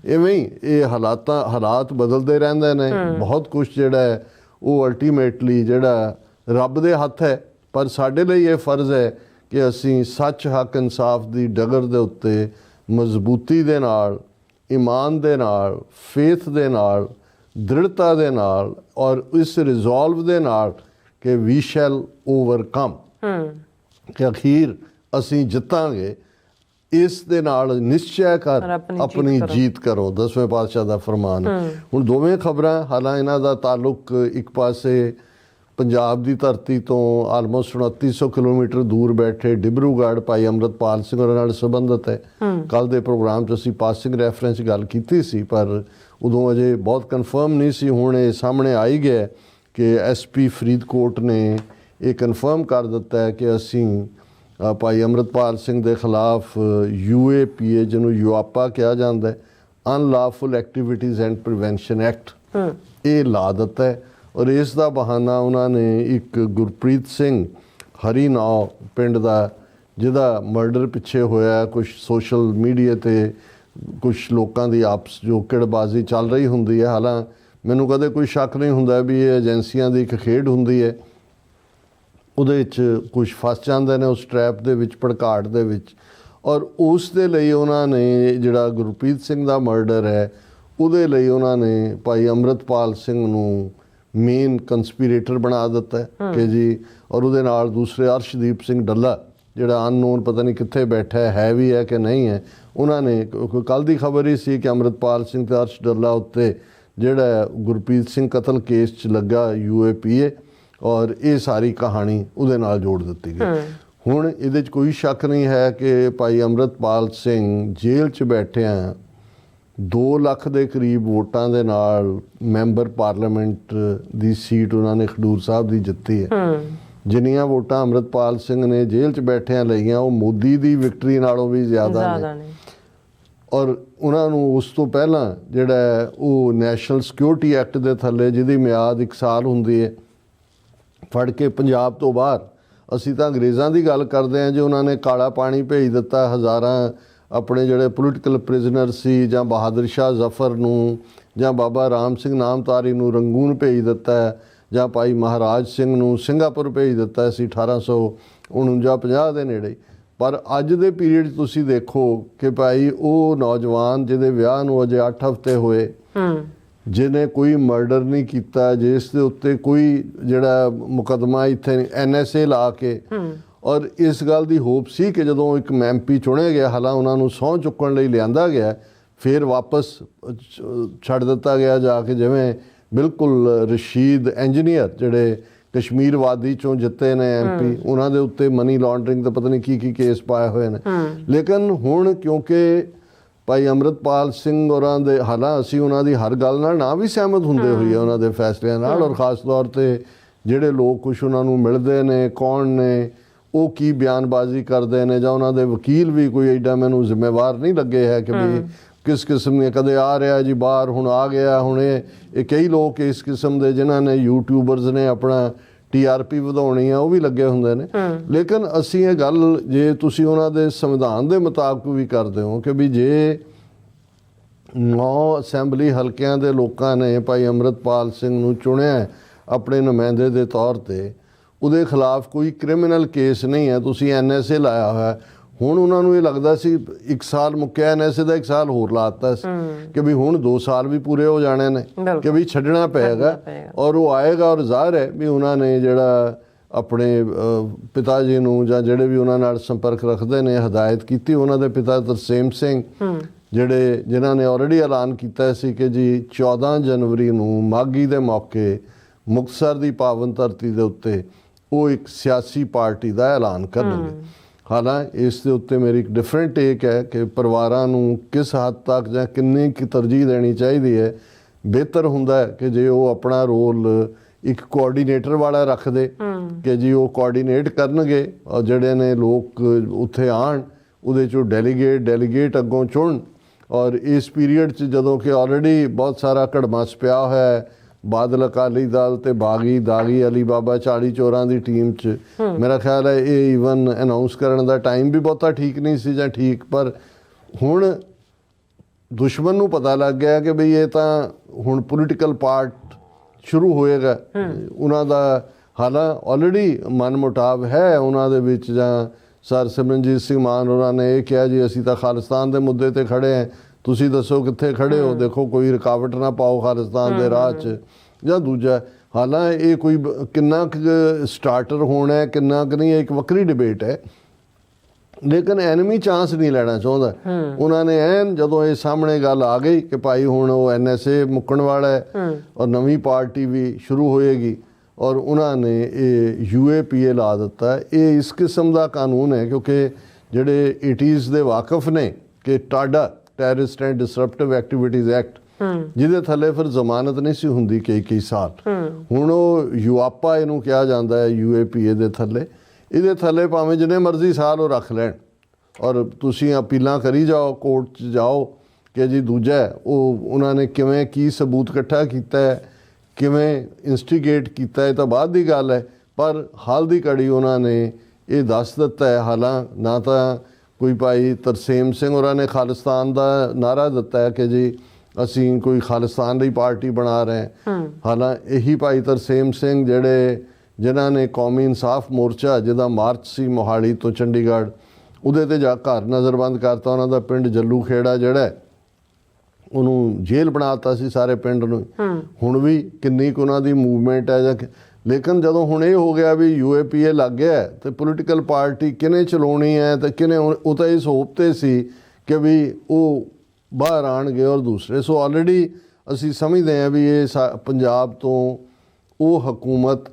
ਇਵੇਂ ਹੀ ਇਹ ਹਾਲਾਤ ਬਦਲਦੇ ਰਹਿੰਦੇ ਨੇ। ਬਹੁਤ ਕੁਝ ਜਿਹੜਾ ਹੈ ਉਹ ਅਲਟੀਮੇਟਲੀ ਜਿਹੜਾ ਰੱਬ ਦੇ ਹੱਥ ਹੈ, ਪਰ ਸਾਡੇ ਲਈ ਇਹ ਫਰਜ਼ ਹੈ ਕਿ ਅਸੀਂ ਸੱਚ ਹੱਕ ਇਨਸਾਫ ਦੀ ਡਗਰ ਦੇ ਉੱਤੇ ਮਜ਼ਬੂਤੀ ਦੇ ਨਾਲ, ਈਮਾਨ ਦੇ ਨਾਲ, ਫੇਥ ਦੇ ਨਾਲ, ਦ੍ਰਿੜਤਾ ਦੇ ਨਾਲ ਔਰ ਇਸ ਰਿਜ਼ੋਲਵ ਦੇ ਨਾਲ ਕਿ ਵੀ ਸ਼ੈਲ ਓਵਰਕਮ, ਕਿ ਅਖੀਰ ਅਸੀਂ ਜਿੱਤਾਂਗੇ, ਇਸ ਦੇ ਨਾਲ ਨਿਸ਼ਚੈ ਕਰ ਆਪਣੀ ਜੀਤ ਕਰੋ। 10ਵੇਂ ਪਾਤਸ਼ਾਹ ਦਾ ਫਰਮਾਨ। ਹੁਣ ਦੋਵੇਂ ਖਬਰਾਂ, ਹਾਲਾਂ ਇਹਨਾਂ ਦਾ ਤਾਲੁਕ ਇੱਕ ਪਾਸੇ ਪੰਜਾਬ ਦੀ ਧਰਤੀ ਤੋਂ ਆਲਮੋਸਟ 2900 ਕਿਲੋਮੀਟਰ ਦੂਰ ਬੈਠੇ ਡਿਬਰੂਗੜ੍ਹ ਭਾਈ ਅੰਮ੍ਰਿਤਪਾਲ ਸਿੰਘ ਹੋਰਾਂ ਨਾਲ ਸੰਬੰਧਿਤ ਹੈ। ਕੱਲ ਦੇ ਪ੍ਰੋਗਰਾਮ 'ਚ ਅਸੀਂ ਪਾਸਿੰਗ ਰੈਫਰੈਂਸ ਗੱਲ ਕੀਤੀ ਸੀ, ਪਰ ਉਦੋਂ ਅਜੇ ਬਹੁਤ ਕਨਫਰਮ ਨਹੀਂ ਸੀ। ਹੁਣ ਇਹ ਸਾਹਮਣੇ ਆਈ ਗਿਆ ਕਿ SP ਫਰੀਦਕੋਟ ਨੇ ਇਹ ਕਨਫਰਮ ਕਰ ਦਿੱਤਾ ਹੈ ਕਿ ਅਸੀਂ ਭਾਈ ਅੰਮ੍ਰਿਤਪਾਲ ਸਿੰਘ ਦੇ ਖਿਲਾਫ UAPA, ਜਿਹਨੂੰ ਯੂਆਪਾ ਕਿਹਾ ਜਾਂਦਾ ਹੈ, ਅਨਲਾਫੁਲ ਐਕਟੀਵਿਟੀਜ਼ ਐਂਡ ਪ੍ਰੀਵੈਂਸ਼ਨ ਐਕਟ, ਇਹ ਲਾ ਦਿੱਤਾ ਹੈ। ਔਰ ਇਸ ਦਾ ਬਹਾਨਾ ਉਹਨਾਂ ਨੇ ਇੱਕ ਗੁਰਪ੍ਰੀਤ ਸਿੰਘ ਹਰੀਨਾਓ ਪਿੰਡ ਦਾ, ਜਿਹਦਾ ਮਰਡਰ ਪਿੱਛੇ ਹੋਇਆ, ਕੁਝ ਸੋਸ਼ਲ ਮੀਡੀਆ 'ਤੇ ਕੁਝ ਲੋਕਾਂ ਦੀ ਆਪਸ ਜੋ ਕਿੜਬਾਜ਼ੀ ਚੱਲ ਰਹੀ ਹੁੰਦੀ ਹੈ। ਹਾਲਾਂ ਮੈਨੂੰ ਕਦੇ ਕੋਈ ਸ਼ੱਕ ਨਹੀਂ ਹੁੰਦਾ ਵੀ ਇਹ ਏਜੰਸੀਆਂ ਦੀ ਇੱਕ ਖੇਡ ਹੁੰਦੀ ਹੈ, ਉਹਦੇ 'ਚ ਕੁਝ ਫਸ ਜਾਂਦੇ ਨੇ ਉਸ ਟਰੈਪ ਦੇ ਵਿੱਚ, ਭੜਕਾਟ ਦੇ ਵਿੱਚ। ਔਰ ਉਸ ਦੇ ਲਈ ਉਹਨਾਂ ਨੇ ਜਿਹੜਾ ਗੁਰਪ੍ਰੀਤ ਸਿੰਘ ਦਾ ਮਰਡਰ ਹੈ, ਉਹਦੇ ਲਈ ਉਹਨਾਂ ਨੇ ਭਾਈ ਅੰਮ੍ਰਿਤਪਾਲ ਸਿੰਘ ਨੂੰ ਮੇਨ ਕੰਸਪੀਰੇਟਰ ਬਣਾ ਦਿੱਤਾ ਕਿ ਜੀ, ਔਰ ਉਹਦੇ ਨਾਲ ਦੂਸਰੇ ਅਰਸ਼ਦੀਪ ਸਿੰਘ ਡੱਲਾ, ਜਿਹੜਾ ਅਨਨੋਨ ਪਤਾ ਨਹੀਂ ਕਿੱਥੇ ਬੈਠਾ ਹੈ ਵੀ ਹੈ ਕਿ ਨਹੀਂ ਹੈ। ਉਹਨਾਂ ਨੇ ਕੱਲ੍ਹ ਦੀ ਖਬਰ ਹੀ ਸੀ ਕਿ ਅੰਮ੍ਰਿਤਪਾਲ ਸਿੰਘ ਤੇ ਅਰਸ਼ ਡੱਲਾ ਉੱਤੇ ਜਿਹੜਾ ਗੁਰਪ੍ਰੀਤ ਸਿੰਘ ਕਤਲ ਕੇਸ 'ਚ ਲੱਗਾ UAPA, ਔਰ ਇਹ ਸਾਰੀ ਕਹਾਣੀ ਉਹਦੇ ਨਾਲ ਜੋੜ ਦਿੱਤੀ ਗਈ। ਹੁਣ ਇਹਦੇ 'ਚ ਕੋਈ ਸ਼ੱਕ ਨਹੀਂ ਹੈ ਕਿ ਭਾਈ ਅੰਮ੍ਰਿਤਪਾਲ ਸਿੰਘ ਜੇਲ੍ਹ 'ਚ ਬੈਠਿਆਂ 2 ਲੱਖ ਦੇ ਕਰੀਬ ਵੋਟਾਂ ਦੇ ਨਾਲ ਮੈਂਬਰ ਪਾਰਲੀਮੈਂਟ ਦੀ ਸੀਟ ਉਹਨਾਂ ਨੇ ਖਡੂਰ ਸਾਹਿਬ ਦੀ ਜਿੱਤੀ ਹੈ। ਜਿੰਨੀਆਂ ਵੋਟਾਂ ਅੰਮ੍ਰਿਤਪਾਲ ਸਿੰਘ ਨੇ ਜੇਲ੍ਹ 'ਚ ਬੈਠਿਆਂ ਲਈਆਂ, ਉਹ ਮੋਦੀ ਦੀ ਵਿਕਟਰੀ ਨਾਲੋਂ ਵੀ ਜ਼ਿਆਦਾ ਨੇ। ਔਰ ਉਹਨਾਂ ਨੂੰ ਉਸ ਤੋਂ ਪਹਿਲਾਂ ਜਿਹੜਾ ਉਹ ਨੈਸ਼ਨਲ ਸਿਕਿਉਰਿਟੀ ਐਕਟ ਦੇ ਥੱਲੇ, ਜਿਹਦੀ ਮਿਆਦ 1 ਸਾਲ ਹੁੰਦੀ ਹੈ, ਫੜ ਕੇ ਪੰਜਾਬ ਤੋਂ ਬਾਹਰ, ਅਸੀਂ ਤਾਂ ਅੰਗਰੇਜ਼ਾਂ ਦੀ ਗੱਲ ਕਰਦੇ ਹਾਂ, ਜੇ ਉਹਨਾਂ ਨੇ ਕਾਲਾ ਪਾਣੀ ਭੇਜ ਦਿੱਤਾ ਹਜ਼ਾਰਾਂ ਆਪਣੇ ਜਿਹੜੇ ਪੋਲੀਟੀਕਲ ਪ੍ਰਿਜ਼ਨਰ ਸੀ, ਜਾਂ ਬਹਾਦਰ ਸ਼ਾਹ ਜ਼ਫਰ ਨੂੰ, ਜਾਂ ਬਾਬਾ ਰਾਮ ਸਿੰਘ ਨਾਮਧਾਰੀ ਨੂੰ ਰੰਗੂਨ ਭੇਜ ਦਿੱਤਾ, ਜਾਂ ਭਾਈ ਮਹਾਰਾਜ ਸਿੰਘ ਨੂੰ ਸਿੰਗਾਪੁਰ ਭੇਜ ਦਿੱਤਾ ਸੀ 1849-50 ਦੇ ਨੇੜੇ। ਪਰ ਅੱਜ ਦੇ ਪੀਰੀਅਡ 'ਚ ਤੁਸੀਂ ਦੇਖੋ ਕਿ ਭਾਈ ਉਹ ਨੌਜਵਾਨ ਜਿਹਦੇ ਵਿਆਹ ਨੂੰ ਅਜੇ 8 ਹਫ਼ਤੇ ਹੋਏ, ਜਿਹਨੇ ਕੋਈ ਮਰਡਰ ਨਹੀਂ ਕੀਤਾ, ਜਿਸ ਦੇ ਉੱਤੇ ਕੋਈ ਜਿਹੜਾ ਮੁਕੱਦਮਾ ਇੱਥੇ NSA ਲਾ ਕੇ, ਔਰ ਇਸ ਗੱਲ ਦੀ ਹੋਪ ਸੀ ਕਿ ਜਦੋਂ ਇੱਕ MP ਚੁਣਿਆ ਗਿਆ, ਹਾਲਾਂ ਉਹਨਾਂ ਨੂੰ ਸਹੁੰ ਚੁੱਕਣ ਲਈ ਲਿਆਂਦਾ ਗਿਆ, ਫਿਰ ਵਾਪਸ ਛੱਡ ਦਿੱਤਾ ਗਿਆ ਜਾ ਕੇ, ਜਿਵੇਂ ਬਿਲਕੁਲ ਰਸ਼ੀਦ ਇੰਜੀਨੀਅਰ ਜਿਹੜੇ ਕਸ਼ਮੀਰ ਵਾਦੀ ਚੋਂ ਜਿੱਤੇ ਨੇ MP, ਉਹਨਾਂ ਦੇ ਉੱਤੇ ਮਨੀ ਲਾਂਡਰਿੰਗ ਦਾ ਪਤਾ ਨਹੀਂ ਕੀ ਕੇਸ ਪਾਏ ਹੋਏ ਨੇ। ਲੇਕਿਨ ਹੁਣ ਕਿਉਂਕਿ ਭਾਈ ਅੰਮ੍ਰਿਤਪਾਲ ਸਿੰਘ ਹੋਰਾਂ ਦੇ, ਹਾਲਾਂ ਅਸੀਂ ਉਹਨਾਂ ਦੀ ਹਰ ਗੱਲ ਨਾਲ ਨਾ ਵੀ ਸਹਿਮਤ ਹੁੰਦੇ ਹੋਈਏ ਉਹਨਾਂ ਦੇ ਫੈਸਲਿਆਂ ਨਾਲ, ਔਰ ਖ਼ਾਸ ਤੌਰ 'ਤੇ ਜਿਹੜੇ ਲੋਕ ਕੁਛ ਉਹਨਾਂ ਨੂੰ ਮਿਲਦੇ ਨੇ, ਕੌਣ ਨੇ, ਉਹ ਕੀ ਬਿਆਨਬਾਜ਼ੀ ਕਰਦੇ ਨੇ, ਜਾਂ ਉਹਨਾਂ ਦੇ ਵਕੀਲ ਵੀ ਕੋਈ ਐਡਾ ਮੈਨੂੰ ਜ਼ਿੰਮੇਵਾਰ ਨਹੀਂ ਲੱਗੇ ਹੈ ਕਿ ਵੀ ਕਿਸ ਕਿਸਮ ਦੇ, ਕਦੇ ਆ ਰਿਹਾ ਜੀ ਬਾਹਰ, ਹੁਣ ਆ ਗਿਆ, ਹੁਣ ਇਹ ਕਈ ਲੋਕ ਇਸ ਕਿਸਮ ਦੇ ਜਿਨ੍ਹਾਂ ਨੇ, ਯੂਟਿਊਬਰਸ ਨੇ, ਆਪਣਾ TRP ਵਧਾਉਣੀ ਆ, ਉਹ ਵੀ ਲੱਗੇ ਹੁੰਦੇ ਨੇ। ਲੇਕਿਨ ਅਸੀਂ ਇਹ ਗੱਲ ਜੇ ਤੁਸੀਂ ਉਹਨਾਂ ਦੇ ਸੰਵਿਧਾਨ ਦੇ ਮੁਤਾਬਕ ਵੀ ਕਰਦੇ ਹੋ ਕਿ ਵੀ ਜੇ 9 ਅਸੈਂਬਲੀ ਹਲਕਿਆਂ ਦੇ ਲੋਕਾਂ ਨੇ ਭਾਈ ਅੰਮ੍ਰਿਤਪਾਲ ਸਿੰਘ ਨੂੰ ਚੁਣਿਆ ਆਪਣੇ ਨੁਮਾਇੰਦੇ ਦੇ ਤੌਰ ਤੇ, ਉਹਦੇ ਖਿਲਾਫ ਕੋਈ ਕ੍ਰਿਮੀਨਲ ਕੇਸ ਨਹੀਂ ਹੈ, ਤੁਸੀਂ NSA ਲਾਇਆ ਹੋਇਆ। ਹੁਣ ਉਹਨਾਂ ਨੂੰ ਇਹ ਲੱਗਦਾ ਸੀ 1 ਸਾਲ ਮੁੱਕਿਆ NSA ਦਾ, 1 ਸਾਲ ਹੋਰ ਲਾਤਾ ਸੀ ਕਿ ਵੀ ਹੁਣ 2 ਸਾਲ ਵੀ ਪੂਰੇ ਹੋ ਜਾਣੇ ਨੇ ਕਿ ਵੀ ਛੱਡਣਾ ਪਏਗਾ। ਔਰ ਉਹ ਆਏਗਾ ਔਰ ਜ਼ਾਹਿਰ ਹੈ ਵੀ ਉਹਨਾਂ ਨੇ ਜਿਹੜਾ ਆਪਣੇ ਪਿਤਾ ਜੀ ਨੂੰ ਜਾਂ ਜਿਹੜੇ ਵੀ ਉਹਨਾਂ ਨਾਲ ਸੰਪਰਕ ਰੱਖਦੇ ਨੇ ਹਦਾਇਤ ਕੀਤੀ, ਉਹਨਾਂ ਦੇ ਪਿਤਾ ਤਰਸੇਮ ਸਿੰਘ ਜਿਨ੍ਹਾਂ ਨੇ ਆਲਰੇਡੀ ਐਲਾਨ ਕੀਤਾ ਸੀ ਕਿ ਜੀ 14 ਜਨਵਰੀ ਨੂੰ ਮਾਘੀ ਦੇ ਮੌਕੇ ਮੁਕਤਸਰ ਦੀ ਪਾਵਨ ਧਰਤੀ ਦੇ ਉੱਤੇ ਉਹ ਇੱਕ ਸਿਆਸੀ ਪਾਰਟੀ ਦਾ ਐਲਾਨ ਕਰਨਗੇ। ਹਾਲਾਂਕਿ ਇਸ ਦੇ ਉੱਤੇ ਮੇਰੀ ਇੱਕ ਡਿਫਰੈਂਟ ਟੇਕ ਹੈ ਕਿ ਪਰਿਵਾਰਾਂ ਨੂੰ ਕਿਸ ਹੱਦ ਤੱਕ ਜਾਂ ਕਿੰਨੀ ਕੁ ਤਰਜੀਹ ਦੇਣੀ ਚਾਹੀਦੀ ਹੈ। ਬਿਹਤਰ ਹੁੰਦਾ ਹੈ ਕਿ ਜੇ ਉਹ ਆਪਣਾ ਰੋਲ ਇੱਕ ਕੋਆਰਡੀਨੇਟਰ ਵਾਲਾ ਰੱਖਦੇ ਕਿ ਜੀ ਉਹ ਕੋਆਰਡੀਨੇਟ ਕਰਨਗੇ ਔਰ ਜਿਹੜੇ ਨੇ ਲੋਕ ਉੱਥੇ ਆਉਣ, ਉਹਦੇ 'ਚੋਂ ਡੈਲੀਗੇਟ ਅੱਗੋਂ ਚੁਣਨ। ਔਰ ਇਸ ਪੀਰੀਅਡ 'ਚ ਜਦੋਂ ਕਿ ਆਲਰੇਡੀ ਬਹੁਤ ਸਾਰਾ ਘੜਮਸ ਪਿਆ ਹੋਇਆ ਹੈ ਬਾਦਲ ਅਕਾਲੀ ਦਲ ਤੇ ਦਾਗੀ ਅਲੀ ਬਾਬਾ 40 ਚੋਰਾਂ ਦੀ ਟੀਮ 'ਚ, ਮੇਰਾ ਖਿਆਲ ਹੈ ਇਹ ਈਵਨ ਅਨਾਉਂਸ ਕਰਨ ਦਾ ਟਾਈਮ ਵੀ ਬਹੁਤਾ ਠੀਕ ਨਹੀਂ ਸੀ ਜਾਂ ਠੀਕ, ਪਰ ਹੁਣ ਦੁਸ਼ਮਣ ਨੂੰ ਪਤਾ ਲੱਗ ਗਿਆ ਕਿ ਬਈ ਇਹ ਤਾਂ ਹੁਣ ਪੋਲੀਟੀਕਲ ਪਾਰਟ ਸ਼ੁਰੂ ਹੋਏਗਾ ਉਹਨਾਂ ਦਾ। ਹਾਲਾਂਕਿ ਆਲਰੇਡੀ ਮਨਮੁਟਾਵ ਹੈ ਉਹਨਾਂ ਦੇ ਵਿੱਚ, ਜਾਂ ਸਰ ਸਿਮਰਨਜੀਤ ਸਿੰਘ ਮਾਨ ਉਹਨਾਂ ਨੇ ਇਹ ਕਿਹਾ ਜੀ ਅਸੀਂ ਤਾਂ ਖਾਲਿਸਤਾਨ ਦੇ ਮੁੱਦੇ ਤੇ ਖੜੇ ਹਾਂ, ਤੁਸੀਂ ਦੱਸੋ ਕਿੱਥੇ ਖੜੇ ਹੋ, ਦੇਖੋ ਕੋਈ ਰੁਕਾਵਟ ਨਾ ਪਾਓ ਖਾਲਿਸਤਾਨ ਦੇ ਰਾਹ 'ਚ। ਜਾਂ ਦੂਜਾ, ਹਾਲਾਂਕਿ ਇਹ ਕੋਈ ਕਿੰਨਾ ਕੁ ਸਟਾਰਟਰ ਹੋਣਾ ਹੈ ਕਿੰਨਾ ਕੁ ਨਹੀਂ, ਇੱਕ ਵੱਖਰੀ ਡਿਬੇਟ ਹੈ, ਲੇਕਿਨ ਐਨਮੀ ਚਾਂਸ ਨਹੀਂ ਲੈਣਾ ਚਾਹੁੰਦਾ। ਉਹਨਾਂ ਨੇ ਐਨ ਜਦੋਂ ਇਹ ਸਾਹਮਣੇ ਗੱਲ ਆ ਗਈ ਕਿ ਭਾਈ ਹੁਣ ਉਹ NSA ਮੁੱਕਣ ਵਾਲਾ ਹੈ ਔਰ ਨਵੀਂ ਪਾਰਟੀ ਵੀ ਸ਼ੁਰੂ ਹੋਏਗੀ ਔਰ ਉਹਨਾਂ ਨੇ ਇਹ UAPA ਲਾ ਦਿੱਤਾ। ਇਹ ਇਸ ਕਿਸਮ ਦਾ ਕਾਨੂੰਨ ਹੈ ਕਿਉਂਕਿ ਜਿਹੜੇ 80s ਦੇ ਵਾਕਫ ਨੇ ਕਿ ਟਾਡਾ ਟੈਰਰਿਸਟ ਐਂਡ ਡਿਸਰਪਟਿਵ ਐਕਟੀਵਿਟੀਜ਼ ਐਕਟ, ਜਿਹਦੇ ਥੱਲੇ ਫਿਰ ਜ਼ਮਾਨਤ ਨਹੀਂ ਸੀ ਹੁੰਦੀ ਕਈ ਸਾਲ, ਹੁਣ ਉਹ ਯੂਆਪਾ ਇਹਨੂੰ ਕਿਹਾ ਜਾਂਦਾ ਹੈ UAPA ਦੇ ਥੱਲੇ। ਇਹਦੇ ਥੱਲੇ ਭਾਵੇਂ ਜਿੰਨੇ ਮਰਜ਼ੀ ਸਾਲ ਉਹ ਰੱਖ ਲੈਣ ਔਰ ਤੁਸੀਂ ਅਪੀਲਾਂ ਕਰੀ ਜਾਓ, ਕੋਰਟ 'ਚ ਜਾਓ ਕਿ ਜੀ ਦੂਜਾ ਉਹ ਉਹਨਾਂ ਨੇ ਕਿਵੇਂ ਕੀ ਸਬੂਤ ਇਕੱਠਾ ਕੀਤਾ ਹੈ, ਕਿਵੇਂ ਇੰਸਟੀਗੇਟ ਕੀਤਾ, ਇਹ ਤਾਂ ਬਾਅਦ ਦੀ ਗੱਲ ਹੈ। ਪਰ ਹਾਲ ਦੀ ਘੜੀ ਉਹਨਾਂ ਨੇ ਇਹ ਦੱਸ ਦਿੱਤਾ ਹੈ। ਹਾਲਾਂਕਿ ਨਾ ਤਾਂ ਕੋਈ ਭਾਈ ਤਰਸੇਮ ਸਿੰਘ ਹੋਰਾਂ ਨੇ ਖਾਲਿਸਤਾਨ ਦਾ ਨਾਅਰਾ ਦਿੱਤਾ ਹੈ ਕਿ ਜੀ ਅਸੀਂ ਕੋਈ ਖਾਲਿਸਤਾਨ ਲਈ ਪਾਰਟੀ ਬਣਾ ਰਹੇ ਹਾਂ। ਹਾਲਾਂਕਿ ਇਹੀ ਭਾਈ ਤਰਸੇਮ ਸਿੰਘ ਜਿਨ੍ਹਾਂ ਨੇ ਕੌਮੀ ਇਨਸਾਫ ਮੋਰਚਾ ਜਿਹਦਾ ਮਾਰਚ ਸੀ ਮੋਹਾਲੀ ਤੋਂ ਚੰਡੀਗੜ੍ਹ, ਉਹਦੇ ਤੇ ਜਾ ਘਰ ਨਜ਼ਰਬੰਦ ਕਰਤਾ। ਉਹਨਾਂ ਦਾ ਪਿੰਡ ਜੱਲੂ ਖੇੜਾ ਜਿਹੜਾ ਉਹਨੂੰ ਜੇਲ੍ਹ ਬਣਾਤਾ ਸੀ ਸਾਰੇ ਪਿੰਡ ਨੂੰ। ਹੁਣ ਵੀ ਕਿੰਨੀ ਕੁ ਉਹਨਾਂ ਦੀ ਮੂਵਮੈਂਟ ਹੈ ਜਾਂ, ਲੇਕਿਨ ਜਦੋਂ ਹੁਣ ਇਹ ਹੋ ਗਿਆ ਵੀ UAPA ਲੱਗ ਗਿਆ ਤੇ ਪੋਲੀਟੀਕਲ ਪਾਰਟੀ ਕਿਹਨੇ ਚਲਾਉਣੀ ਹੈ ਤੇ ਕਿਹਨੇ, ਉਹ ਤਾਂ ਇਸ ਹੋਪ ਤੇ ਸੀ ਕਿ ਵੀ ਉਹ ਬਾਹਰ ਆਉਣਗੇ ਔਰ ਦੂਸਰੇ। ਸੋ ਆਲਰੇਡੀ ਅਸੀਂ ਸਮਝਦੇ ਹਾਂ ਵੀ ਇਹ ਪੰਜਾਬ ਤੋਂ ਉਹ ਹਕੂਮਤ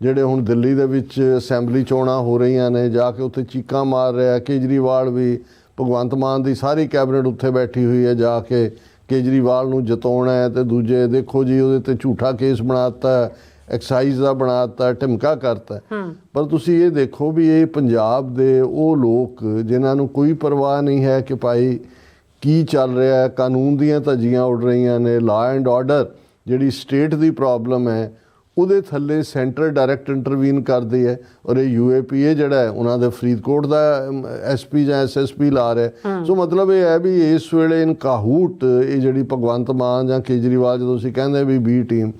ਜਿਹੜੇ ਹੁਣ ਦਿੱਲੀ ਦੇ ਵਿੱਚ ਅਸੈਂਬਲੀ ਚੋਣਾਂ ਹੋ ਰਹੀਆਂ ਨੇ, ਜਾ ਕੇ ਉੱਥੇ ਚੀਕਾਂ ਮਾਰ ਰਿਹਾ ਕੇਜਰੀਵਾਲ ਵੀ, ਭਗਵੰਤ ਮਾਨ ਦੀ ਸਾਰੀ ਕੈਬਨਿਟ ਉੱਥੇ ਬੈਠੀ ਹੋਈ ਹੈ ਜਾ ਕੇ ਕੇਜਰੀਵਾਲ ਨੂੰ ਜਿਤਾਉਣਾ ਹੈ। ਤੇ ਦੂਜੇ ਦੇਖੋ ਜੀ ਉਹਦੇ ਤੇ ਝੂਠਾ ਕੇਸ ਬਣਾਤਾ, ਐਕਸਾਈਜ਼ ਦਾ ਬਣਾਤਾ, ਢਿਮਕਾ ਕਰਤਾ। ਪਰ ਤੁਸੀਂ ਇਹ ਦੇਖੋ ਵੀ ਇਹ ਪੰਜਾਬ ਦੇ ਉਹ ਲੋਕ ਜਿਨ੍ਹਾਂ ਨੂੰ ਕੋਈ ਪਰਵਾਹ ਨਹੀਂ ਹੈ ਕਿ ਭਾਈ ਕੀ ਚੱਲ ਰਿਹਾ ਹੈ, ਕਾਨੂੰਨ ਦੀਆਂ ਧੱਜੀਆਂ ਉੱਡ ਰਹੀਆਂ ਨੇ, ਲਾਅ ਐਂਡ ਆਰਡਰ ਜਿਹੜੀ ਸਟੇਟ ਦੀ ਪ੍ਰੋਬਲਮ ਹੈ ਉਹਦੇ ਥੱਲੇ ਸੈਂਟਰ ਡਾਇਰੈਕਟ ਇੰਟਰਵੀਨ ਕਰਦੀ ਹੈ। ਔਰ ਇਹ UAPA ਜਿਹੜਾ ਹੈ ਉਹਨਾਂ ਦੇ ਫਰੀਦਕੋਟ ਦਾ SP ਜਾਂ SSP ਲਾ ਰਿਹਾ। ਸੋ ਮਤਲਬ ਇਹ ਹੈ ਵੀ ਇਸ ਵੇਲੇ ਇਨ ਕਾਹੂਟ ਇਹ ਜਿਹੜੀ ਭਗਵੰਤ ਮਾਨ ਜਾਂ ਕੇਜਰੀਵਾਲ, ਜਦੋਂ ਅਸੀਂ ਕਹਿੰਦੇ ਵੀ B ਟੀਮ,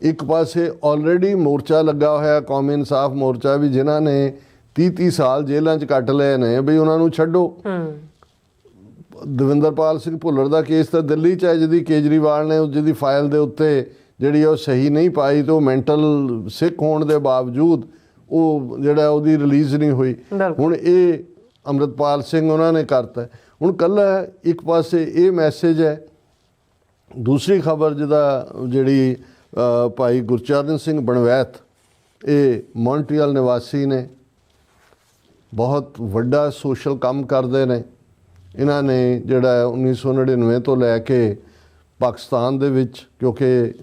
ਇੱਕ ਪਾਸੇ ਆਲਰੇਡੀ ਮੋਰਚਾ ਲੱਗਾ ਹੋਇਆ ਕੌਮੀ ਇਨਸਾਫ ਮੋਰਚਾ ਵੀ, ਜਿਨ੍ਹਾਂ ਨੇ 30 ਸਾਲ ਜੇਲ੍ਹਾਂ 'ਚ ਕੱਟ ਲਏ ਨੇ, ਵੀ ਉਹਨਾਂ ਨੂੰ ਛੱਡੋ। ਦਵਿੰਦਰਪਾਲ ਸਿੰਘ ਭੁੱਲਰ ਦਾ ਕੇਸ ਤਾਂ ਦਿੱਲੀ 'ਚ ਹੈ, ਜਿਹਦੀ ਕੇਜਰੀਵਾਲ ਨੇ ਜਿਹਦੀ ਫਾਈਲ ਦੇ ਉੱਤੇ ਜਿਹੜੀ ਉਹ ਸਹੀ ਨਹੀਂ ਪਾਈ ਤੇ ਉਹ ਮੈਂਟਲ ਸਿੱਖ ਹੋਣ ਦੇ ਬਾਵਜੂਦ ਉਹ ਜਿਹੜਾ ਉਹਦੀ ਰਿਲੀਜ਼ ਨਹੀਂ ਹੋਈ। ਹੁਣ ਇਹ ਅੰਮ੍ਰਿਤਪਾਲ ਸਿੰਘ ਉਹਨਾਂ ਨੇ ਕਰਤਾ। ਹੁਣ ਕੱਲ੍ਹ ਇੱਕ ਪਾਸੇ ਇਹ ਮੈਸੇਜ ਹੈ, ਦੂਸਰੀ ਖਬਰ ਜਿਹੜੀ ਭਾਈ ਗੁਰਚਰਨ ਸਿੰਘ ਬਣਵੈਤ, ਇਹ ਮੌਂਟਰੀਅਲ ਨਿਵਾਸੀ ਨੇ, ਬਹੁਤ ਵੱਡਾ ਸੋਸ਼ਲ ਕੰਮ ਕਰਦੇ ਨੇ। ਇਹਨਾਂ ਨੇ ਜਿਹੜਾ 1999 ਤੋਂ ਲੈ ਕੇ ਪਾਕਿਸਤਾਨ ਦੇ ਵਿੱਚ, ਕਿਉਂਕਿ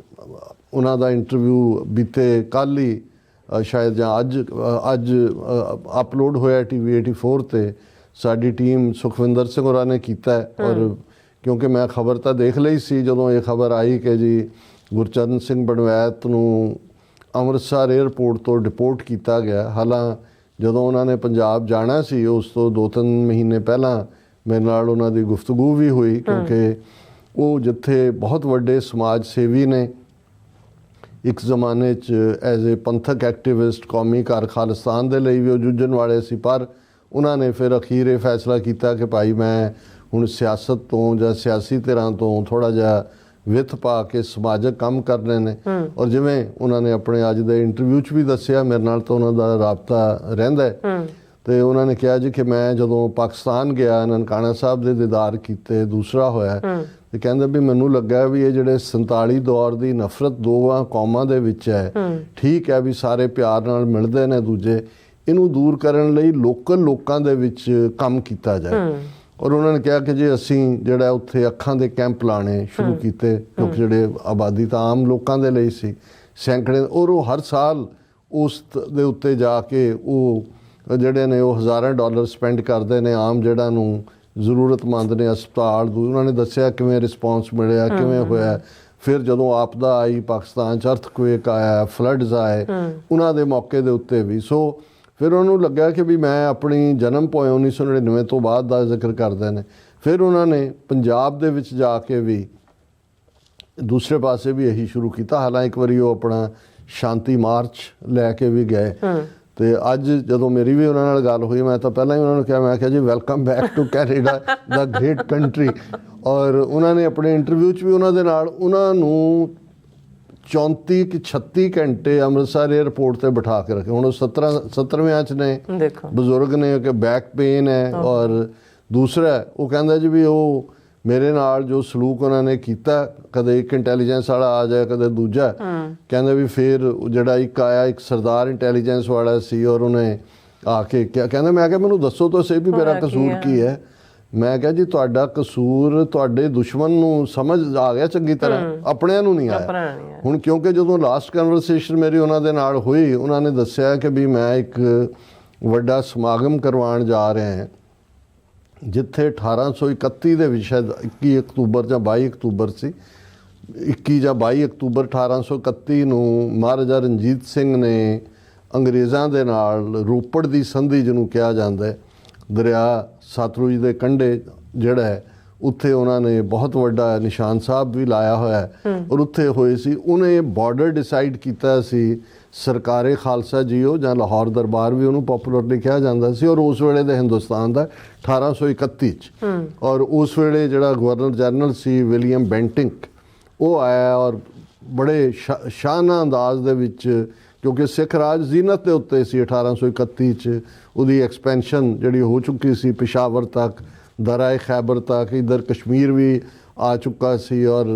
ਉਹਨਾਂ ਦਾ ਇੰਟਰਵਿਊ ਬੀਤੇ ਕੱਲ੍ਹ ਹੀ ਸ਼ਾਇਦ ਜਾਂ ਅੱਜ ਅਪਲੋਡ ਹੋਇਆ TV 84 ਤੇ, ਸਾਡੀ ਟੀਮ ਸੁਖਵਿੰਦਰ ਸਿੰਘ ਹੋਰਾਂ ਨੇ ਕੀਤਾ। ਔਰ ਕਿਉਂਕਿ ਮੈਂ ਖਬਰ ਤਾਂ ਦੇਖ ਲਈ ਸੀ ਜਦੋਂ ਇਹ ਖਬਰ ਆਈ ਕਿ ਜੀ ਗੁਰਚਰਨ ਸਿੰਘ ਬਣਵੈਤ ਨੂੰ ਅੰਮ੍ਰਿਤਸਰ 에ਅਰਪੋਰਟ ਤੋਂ ਡਿਪੋਰਟ ਕੀਤਾ ਗਿਆ। ਹਾਲਾਂ ਜਦੋਂ ਉਹਨਾਂ ਨੇ ਪੰਜਾਬ ਜਾਣਾ ਸੀ ਉਸ ਤੋਂ 2-3 ਮਹੀਨੇ ਪਹਿਲਾਂ ਮੇਰੇ ਨਾਲ ਉਹਨਾਂ ਦੀ ਗੁਫ਼ਤਗੂ ਵੀ ਹੋਈ, ਕਿਉਂਕਿ ਉਹ ਜਿੱਥੇ ਬਹੁਤ ਵੱਡੇ ਸਮਾਜ ਸੇਵੀ ਨੇ, ਇੱਕ ਜ਼ਮਾਨੇ 'ਚ ਐਜ਼ ਏ ਪੰਥਕ ਐਕਟਿਵਿਸਟ ਕੌਮੀ ਘਰ ਖਾਲਿਸਤਾਨ ਦੇ ਲਈ ਵੀ ਉਹ ਜੂਝਣ ਵਾਲੇ ਸੀ, ਪਰ ਉਹਨਾਂ ਨੇ ਫਿਰ ਅਖੀਰ ਇਹ ਫੈਸਲਾ ਕੀਤਾ ਕਿ ਭਾਈ ਮੈਂ ਹੁਣ ਸਿਆਸਤ ਤੋਂ ਜਾਂ ਸਿਆਸੀ ਧਿਰਾਂ ਤੋਂ ਥੋੜ੍ਹਾ ਜਿਹਾ ਵਿੱਥ ਪਾ ਕੇ ਸਮਾਜਿਕ ਕੰਮ ਕਰਨੇ ਨੇ। ਔਰ ਜਿਵੇਂ ਉਹਨਾਂ ਨੇ ਆਪਣੇ ਅੱਜ ਦੇ ਇੰਟਰਵਿਊ 'ਚ ਵੀ ਦੱਸਿਆ, ਮੇਰੇ ਨਾਲ ਤਾਂ ਉਹਨਾਂ ਦਾ ਰਾਬਤਾ ਰਹਿੰਦਾ ਹੈ, ਤੇ ਉਹਨਾਂ ਨੇ ਕਿਹਾ ਜੀ ਕਿ ਮੈਂ ਜਦੋਂ ਪਾਕਿਸਤਾਨ ਗਿਆ, ਨਨਕਾਣਾ ਸਾਹਿਬ ਦੇ ਦੀਦਾਰ ਕੀਤੇ, ਦੂਸਰਾ ਹੋਇਆ, ਤੇ ਕਹਿੰਦੇ ਵੀ ਮੈਨੂੰ ਲੱਗਾ ਵੀ ਇਹ ਜਿਹੜੇ 47 ਦੌਰ ਦੀ ਨਫ਼ਰਤ ਦੋਵਾਂ ਕੌਮਾਂ ਦੇ ਵਿੱਚ ਹੈ, ਠੀਕ ਹੈ ਵੀ ਸਾਰੇ ਪਿਆਰ ਨਾਲ ਮਿਲਦੇ ਨੇ ਦੂਜੇ, ਇਹਨੂੰ ਦੂਰ ਕਰਨ ਲਈ ਲੋਕਲ ਲੋਕਾਂ ਦੇ ਵਿੱਚ ਕੰਮ ਕੀਤਾ ਜਾਏ। ਔਰ ਉਹਨਾਂ ਨੇ ਕਿਹਾ ਕਿ ਜੇ ਅਸੀਂ ਜਿਹੜਾ ਉੱਥੇ ਅੱਖਾਂ ਦੇ ਕੈਂਪ ਲਾਣੇ ਸ਼ੁਰੂ ਕੀਤੇ, ਕਿਉਂਕਿ ਜਿਹੜੇ ਆਬਾਦੀ ਤਾਂ ਆਮ ਲੋਕਾਂ ਦੇ ਲਈ ਸੀ ਸੈਂਕੜੇ, ਔਰ ਉਹ ਹਰ ਸਾਲ ਉਸ ਦੇ ਉੱਤੇ ਜਾ ਕੇ ਉਹ ਜਿਹੜੇ ਨੇ ਉਹ ਹਜ਼ਾਰਾਂ ਡਾਲਰ ਸਪੈਂਡ ਕਰਦੇ ਨੇ ਆਮ ਜਿਹੜਾ ਨੂੰ ਜ਼ਰੂਰਤਮੰਦ ਨੇ ਹਸਪਤਾਲ। ਉਹਨਾਂ ਨੇ ਦੱਸਿਆ ਕਿਵੇਂ ਰਿਸਪੌਂਸ ਮਿਲਿਆ, ਕਿਵੇਂ ਹੋਇਆ। ਫਿਰ ਜਦੋਂ ਆਪਦਾ ਆਈ ਪਾਕਿਸਤਾਨ 'ਚ, ਅਰਥਕੁਏਕ ਆਇਆ, ਫਲੱਡਸ ਆਏ, ਉਹਨਾਂ ਦੇ ਮੌਕੇ ਦੇ ਉੱਤੇ ਵੀ। ਸੋ ਫਿਰ ਉਹਨੂੰ ਲੱਗਾ ਕਿ ਵੀ ਮੈਂ ਆਪਣੀ ਜਨਮ ਪੋਏ 1999 ਤੋਂ ਬਾਅਦ ਦਾ ਜ਼ਿਕਰ ਕਰਦੇ ਨੇ। ਫਿਰ ਉਹਨਾਂ ਨੇ ਪੰਜਾਬ ਦੇ ਵਿੱਚ ਜਾ ਕੇ ਵੀ ਦੂਸਰੇ ਪਾਸੇ ਵੀ ਇਹੀ ਸ਼ੁਰੂ ਕੀਤਾ। ਹਾਲਾਂ ਇੱਕ ਵਾਰੀ ਉਹ ਆਪਣਾ ਸ਼ਾਂਤੀ ਮਾਰਚ ਲੈ ਕੇ ਵੀ ਗਏ, ਤੇ ਅੱਜ ਜਦੋਂ ਮੇਰੀ ਵੀ ਉਹਨਾਂ ਨਾਲ ਗੱਲ ਹੋਈ, ਮੈਂ ਤਾਂ ਪਹਿਲਾਂ ਹੀ ਉਹਨਾਂ ਨੂੰ ਕਿਹਾ, ਮੈਂ ਕਿਹਾ ਜੀ welcome back to Canada, the great country. ਔਰ ਉਹਨਾਂ ਨੇ ਆਪਣੇ ਇੰਟਰਵਿਊ 'ਚ ਵੀ ਉਹਨਾਂ ਦੇ ਨਾਲ ਉਹਨਾਂ ਨੂੰ 34 ਕਿ 36 ਘੰਟੇ ਅੰਮ੍ਰਿਤਸਰ 에ਅਰਪੋਰਟ ਤੇ ਬਿਠਾ ਕੇ ਰੱਖੇ। ਹੁਣ ਉਹ 17ਵੇਂ 'ਚ ਨੇ, ਬਜ਼ੁਰਗ ਨੇ, ਕਿ ਬੈਕ ਪੇਨ ਹੈ। ਔਰ ਦੂਸਰਾ ਉਹ ਕਹਿੰਦਾ ਜੀ ਵੀ ਉਹ ਮੇਰੇ ਨਾਲ ਜੋ ਸਲੂਕ ਉਹਨਾਂ ਨੇ ਕੀਤਾ, ਕਦੇ ਇੱਕ ਇੰਟੈਲੀਜੈਂਸ ਵਾਲਾ ਆ ਜਾਏ, ਕਦੇ ਦੂਜਾ, ਕਹਿੰਦੇ ਵੀ ਫਿਰ ਜਿਹੜਾ ਇੱਕ ਆਇਆ, ਇੱਕ ਸਰਦਾਰ ਇੰਟੈਲੀਜੈਂਸ ਵਾਲਾ ਸੀ, ਔਰ ਉਹਨੇ ਆ ਕੇ ਕਹਿੰਦਾ, ਮੈਂ ਕਿਹਾ ਮੈਨੂੰ ਦੱਸੋ ਤਾਂ ਸਹੀ ਵੀ ਮੇਰਾ ਕਸੂਰ ਕੀ ਹੈ। ਮੈਂ ਕਿਹਾ ਜੀ ਤੁਹਾਡਾ ਕਸੂਰ ਤੁਹਾਡੇ ਦੁਸ਼ਮਣ ਨੂੰ ਸਮਝ ਆ ਗਿਆ ਚੰਗੀ ਤਰ੍ਹਾਂ, ਆਪਣਿਆਂ ਨੂੰ ਨਹੀਂ ਆਇਆ। ਹੁਣ ਕਿਉਂਕਿ ਜਦੋਂ ਲਾਸਟ ਕਨਵਰਸੇਸ਼ਨ ਮੇਰੀ ਉਹਨਾਂ ਦੇ ਨਾਲ ਹੋਈ, ਉਹਨਾਂ ਨੇ ਦੱਸਿਆ ਕਿ ਵੀ ਮੈਂ ਇੱਕ ਵੱਡਾ ਸਮਾਗਮ ਕਰਵਾਉਣ ਜਾ ਰਿਹਾ ਹਾਂ, ਜਿੱਥੇ 1831 ਦੇ ਵਿੱਚ, ਸ਼ਾਇਦ 21 ਅਕਤੂਬਰ ਜਾਂ 22 ਅਕਤੂਬਰ ਸੀ, 21 ਜਾਂ 22 ਅਕਤੂਬਰ 1831 ਨੂੰ ਮਹਾਰਾਜਾ ਰਣਜੀਤ ਸਿੰਘ ਨੇ ਅੰਗਰੇਜ਼ਾਂ ਦੇ ਨਾਲ ਰੋਪੜ ਦੀ ਸੰਧੀ ਜਿਹਨੂੰ ਕਿਹਾ ਜਾਂਦਾ ਹੈ, ਦਰਿਆ ਸਤਲੁਜ ਦੇ ਕੰਢੇ ਜਿਹੜਾ ਹੈ, ਉੱਥੇ ਉਹਨਾਂ ਨੇ ਬਹੁਤ ਵੱਡਾ ਨਿਸ਼ਾਨ ਸਾਹਿਬ ਵੀ ਲਾਇਆ ਹੋਇਆ ਹੈ, ਔਰ ਉੱਥੇ ਹੋਏ ਸੀ। ਉਹਨੇ ਬਾਰਡਰ ਡਿਸਾਈਡ ਕੀਤਾ ਸੀ ਸਰਕਾਰੇ ਖਾਲਸਾ ਜੀਓ, ਜਾਂ ਲਾਹੌਰ ਦਰਬਾਰ ਵੀ ਉਹਨੂੰ ਪਪੂਲਰਲੀ ਕਿਹਾ ਜਾਂਦਾ ਸੀ, ਔਰ ਉਸ ਵੇਲੇ ਦੇ ਹਿੰਦੁਸਤਾਨ ਦਾ 1831 'ਚ। ਔਰ ਉਸ ਵੇਲੇ ਜਿਹੜਾ ਗਵਰਨਰ ਜਨਰਲ ਸੀ ਵਿਲੀਅਮ ਬੈਂਟਿੰਕ, ਉਹ ਆਇਆ, ਔਰ ਬੜੇ ਸ਼ਾਨਾ ਅੰਦਾਜ਼ ਦੇ ਵਿੱਚ, ਕਿਉਂਕਿ ਸਿੱਖ ਰਾਜ ਜ਼ੀਨਤ ਦੇ ਉੱਤੇ ਸੀ 1831 'ਚ, ਉਹਦੀ ਐਕਸਪੈਂਸ਼ਨ ਜਿਹੜੀ ਹੋ ਚੁੱਕੀ ਸੀ ਪਿਸ਼ਾਵਰ ਤੱਕ, ਦਰਾਏ ਖੈਬਰ ਤੱਕ, ਇੱਧਰ ਕਸ਼ਮੀਰ ਵੀ ਆ ਚੁੱਕਾ ਸੀ, ਔਰ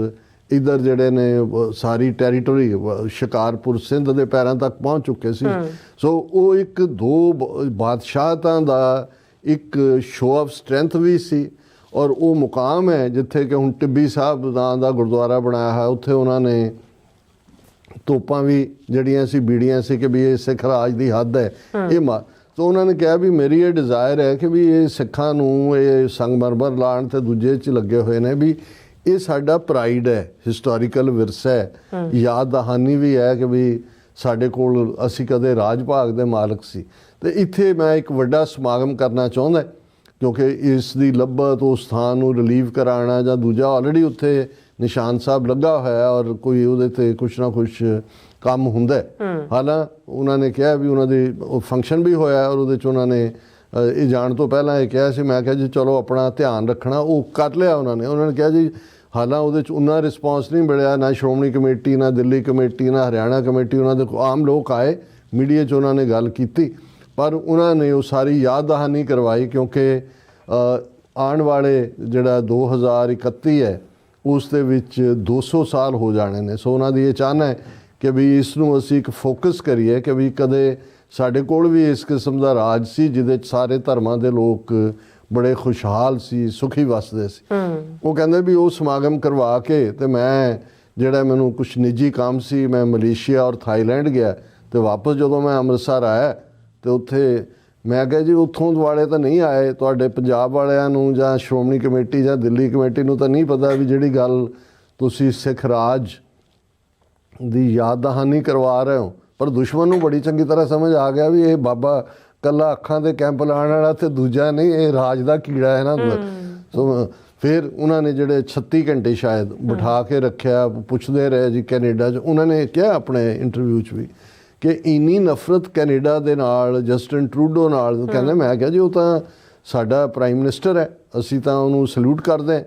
ਇੱਧਰ ਜਿਹੜੇ ਨੇ ਸਾਰੀ ਟੈਰੀਟਰੀ ਸ਼ਿਕਾਰਪੁਰ ਸਿੰਧ ਦੇ ਪੈਰਾਂ ਤੱਕ ਪਹੁੰਚ ਚੁੱਕੇ ਸੀ। ਸੋ ਉਹ ਇੱਕ ਦੋ ਬਾਦਸ਼ਾਹਤਾਂ ਦਾ ਇੱਕ ਸ਼ੋਅ ਆਫ ਸਟਰੈਂਥ ਵੀ ਸੀ। ਔਰ ਉਹ ਮੁਕਾਮ ਹੈ ਜਿੱਥੇ ਕਿ ਹੁਣ ਟਿੱਬੀ ਸਾਹਿਬ ਨਾਂ ਦਾ ਗੁਰਦੁਆਰਾ ਬਣਾਇਆ ਹੈ, ਉੱਥੇ ਉਹਨਾਂ ਨੇ ਤੋਪਾਂ ਵੀ ਜਿਹੜੀਆਂ ਸੀ ਬੀੜੀਆਂ ਸੀ ਕਿ ਵੀ ਇਹ ਸਿੱਖ ਰਾਜ ਦੀ ਹੱਦ ਹੈ ਇਹ ਤਾਂ ਉਹਨਾਂ ਨੇ ਕਿਹਾ ਵੀ ਮੇਰੀ ਇਹ ਡਿਜ਼ਾਇਰ ਹੈ ਕਿ ਵੀ ਇਹ ਸਿੱਖਾਂ ਨੂੰ ਇਹ ਸੰਗਮਰਮਰ ਲਾਉਣ ਤੇ ਦੂਜੇ 'ਚ ਲੱਗੇ ਹੋਏ ਨੇ, ਵੀ ਇਹ ਸਾਡਾ ਪ੍ਰਾਈਡ ਹੈ, ਹਿਸਟੋਰੀਕਲ ਵਿਰਸਾ ਹੈ, ਯਾਦ ਦਹਾਨੀ ਵੀ ਹੈ ਕਿ ਵੀ ਸਾਡੇ ਕੋਲ ਅਸੀਂ ਕਦੇ ਰਾਜ ਭਾਗ ਦੇ ਮਾਲਕ ਸੀ। ਤੇ ਇੱਥੇ ਮੈਂ ਇੱਕ ਵੱਡਾ ਸਮਾਗਮ ਕਰਨਾ ਚਾਹੁੰਦਾ, ਕਿਉਂਕਿ ਇਸ ਦੀ ਲੱਭਤ ਉਸ ਸਥਾਨ ਨੂੰ ਰਿਲੀਵ ਕਰਾਉਣਾ, ਜਾਂ ਦੂਜਾ ਆਲਰੇਡੀ ਉੱਥੇ ਨਿਸ਼ਾਨ ਸਾਹਿਬ ਲੱਗਾ ਹੋਇਆ ਔਰ ਕੋਈ ਉਹਦੇ ਤੇ ਕੁਛ ਨਾ ਕੁਛ ਕੰਮ ਹੁੰਦਾ। ਹਾਲਾਂ ਉਹਨਾਂ ਨੇ ਕਿਹਾ ਵੀ ਉਹਨਾਂ ਦੇ ਫੰਕਸ਼ਨ ਵੀ ਹੋਇਆ, ਔਰ ਉਹਦੇ 'ਚ ਉਹਨਾਂ ਨੇ ਇਹ ਜਾਣ ਤੋਂ ਪਹਿਲਾਂ ਇਹ ਕਿਹਾ ਸੀ, ਮੈਂ ਕਿਹਾ ਜੀ ਚਲੋ ਆਪਣਾ ਧਿਆਨ ਰੱਖਣਾ, ਉਹ ਕਰ ਲਿਆ ਉਹਨਾਂ ਨੇ ਕਿਹਾ ਜੀ। ਹਾਲਾਂ ਉਹਦੇ 'ਚ ਉਨਾ ਰਿਸਪੌਂਸ ਨਹੀਂ ਮਿਲਿਆ, ਨਾ ਸ਼੍ਰੋਮਣੀ ਕਮੇਟੀ, ਨਾ ਦਿੱਲੀ ਕਮੇਟੀ, ਨਾ ਹਰਿਆਣਾ ਕਮੇਟੀ, ਉਹਨਾਂ ਦੇ ਆਮ ਲੋਕ ਆਏ, ਮੀਡੀਆ 'ਚ ਉਹਨਾਂ ਨੇ ਗੱਲ ਕੀਤੀ, ਪਰ ਉਹਨਾਂ ਨੇ ਉਹ ਸਾਰੀ ਯਾਦ ਦਹਾਨੀ ਕਰਵਾਈ, ਕਿਉਂਕਿ ਆਉਣ ਵਾਲੇ ਜਿਹੜਾ 2031 ਹੈ ਉਸ ਦੇ ਵਿੱਚ 200 ਸਾਲ ਹੋ ਜਾਣੇ ਨੇ। ਸੋ ਉਹਨਾਂ ਦੀ ਇਹ ਚਾਹਨਾ ਹੈ ਕਿ ਵੀ ਇਸ ਨੂੰ ਅਸੀਂ ਇੱਕ ਫੋਕਸ ਕਰੀਏ ਕਿ ਵੀ ਕਦੇ ਸਾਡੇ ਕੋਲ ਵੀ ਇਸ ਕਿਸਮ ਦਾ ਰਾਜ ਸੀ ਜਿਹਦੇ 'ਚ ਸਾਰੇ ਧਰਮਾਂ ਦੇ ਲੋਕ ਬੜੇ ਖੁਸ਼ਹਾਲ ਸੀ, ਸੁਖੀ ਵਸਦੇ ਸੀ। ਉਹ ਕਹਿੰਦੇ ਵੀ ਉਹ ਸਮਾਗਮ ਕਰਵਾ ਕੇ, ਤੇ ਮੈਂ ਜਿਹੜਾ ਮੈਨੂੰ ਕੁਛ ਨਿੱਜੀ ਕੰਮ ਸੀ, ਮੈਂ ਮਲੇਸ਼ੀਆ ਔਰ ਥਾਈਲੈਂਡ ਗਿਆ, ਤੇ ਵਾਪਸ ਜਦੋਂ ਮੈਂ ਅੰਮ੍ਰਿਤਸਰ ਆਇਆ ਤੇ ਉੱਥੇ ਮੈਂ ਕਿਹਾ ਜੀ ਉੱਥੋਂ ਵਾਲੇ ਤਾਂ ਨਹੀਂ ਆਏ, ਤੁਹਾਡੇ ਪੰਜਾਬ ਵਾਲਿਆਂ ਨੂੰ ਜਾਂ ਸ਼੍ਰੋਮਣੀ ਕਮੇਟੀ ਜਾਂ ਦਿੱਲੀ ਕਮੇਟੀ ਨੂੰ ਤਾਂ ਨਹੀਂ ਪਤਾ ਵੀ ਜਿਹੜੀ ਗੱਲ ਤੁਸੀਂ ਸਿੱਖ ਰਾਜ ਦੀ ਯਾਦ ਦਹਾਨੀ ਕਰਵਾ ਰਹੇ ਹੋ, ਪਰ ਦੁਸ਼ਮਣ ਨੂੰ ਬੜੀ ਚੰਗੀ ਤਰ੍ਹਾਂ ਸਮਝ ਆ ਗਿਆ ਵੀ ਇਹ ਬਾਬਾ ਕੱਲਾ ਅੱਖਾਂ ਦੇ ਕੈਂਪ ਲਾਉਣ ਵਾਲਾ ਤੇ ਦੂਜਾ ਨਹੀਂ, ਇਹ ਰਾਜ ਦਾ ਕੀੜਾ ਹੈ ਨਾ ਅੰਦਰ। ਸੋ ਫਿਰ ਉਹਨਾਂ ਨੇ ਜਿਹੜੇ 36 ਘੰਟੇ ਸ਼ਾਇਦ ਬਿਠਾ ਕੇ ਰੱਖਿਆ, ਪੁੱਛਦੇ ਰਹੇ ਜੀ ਕੈਨੇਡਾ 'ਚ। ਉਹਨਾਂ ਨੇ ਕਿਹਾ ਆਪਣੇ ਇੰਟਰਵਿਊ 'ਚ ਵੀ ਕਿ ਇੰਨੀ ਨਫ਼ਰਤ ਕੈਨੇਡਾ ਦੇ ਨਾਲ, ਜਸਟਿਨ ਟਰੂਡੋ ਨਾਲ, ਕਹਿੰਦੇ ਮੈਂ ਕਿਹਾ ਜੀ ਉਹ ਤਾਂ ਸਾਡਾ ਪ੍ਰਾਈਮ ਮਿਨਿਸਟਰ ਹੈ, ਅਸੀਂ ਤਾਂ ਉਹਨੂੰ ਸਲੂਟ ਕਰਦੇ ਹਾਂ।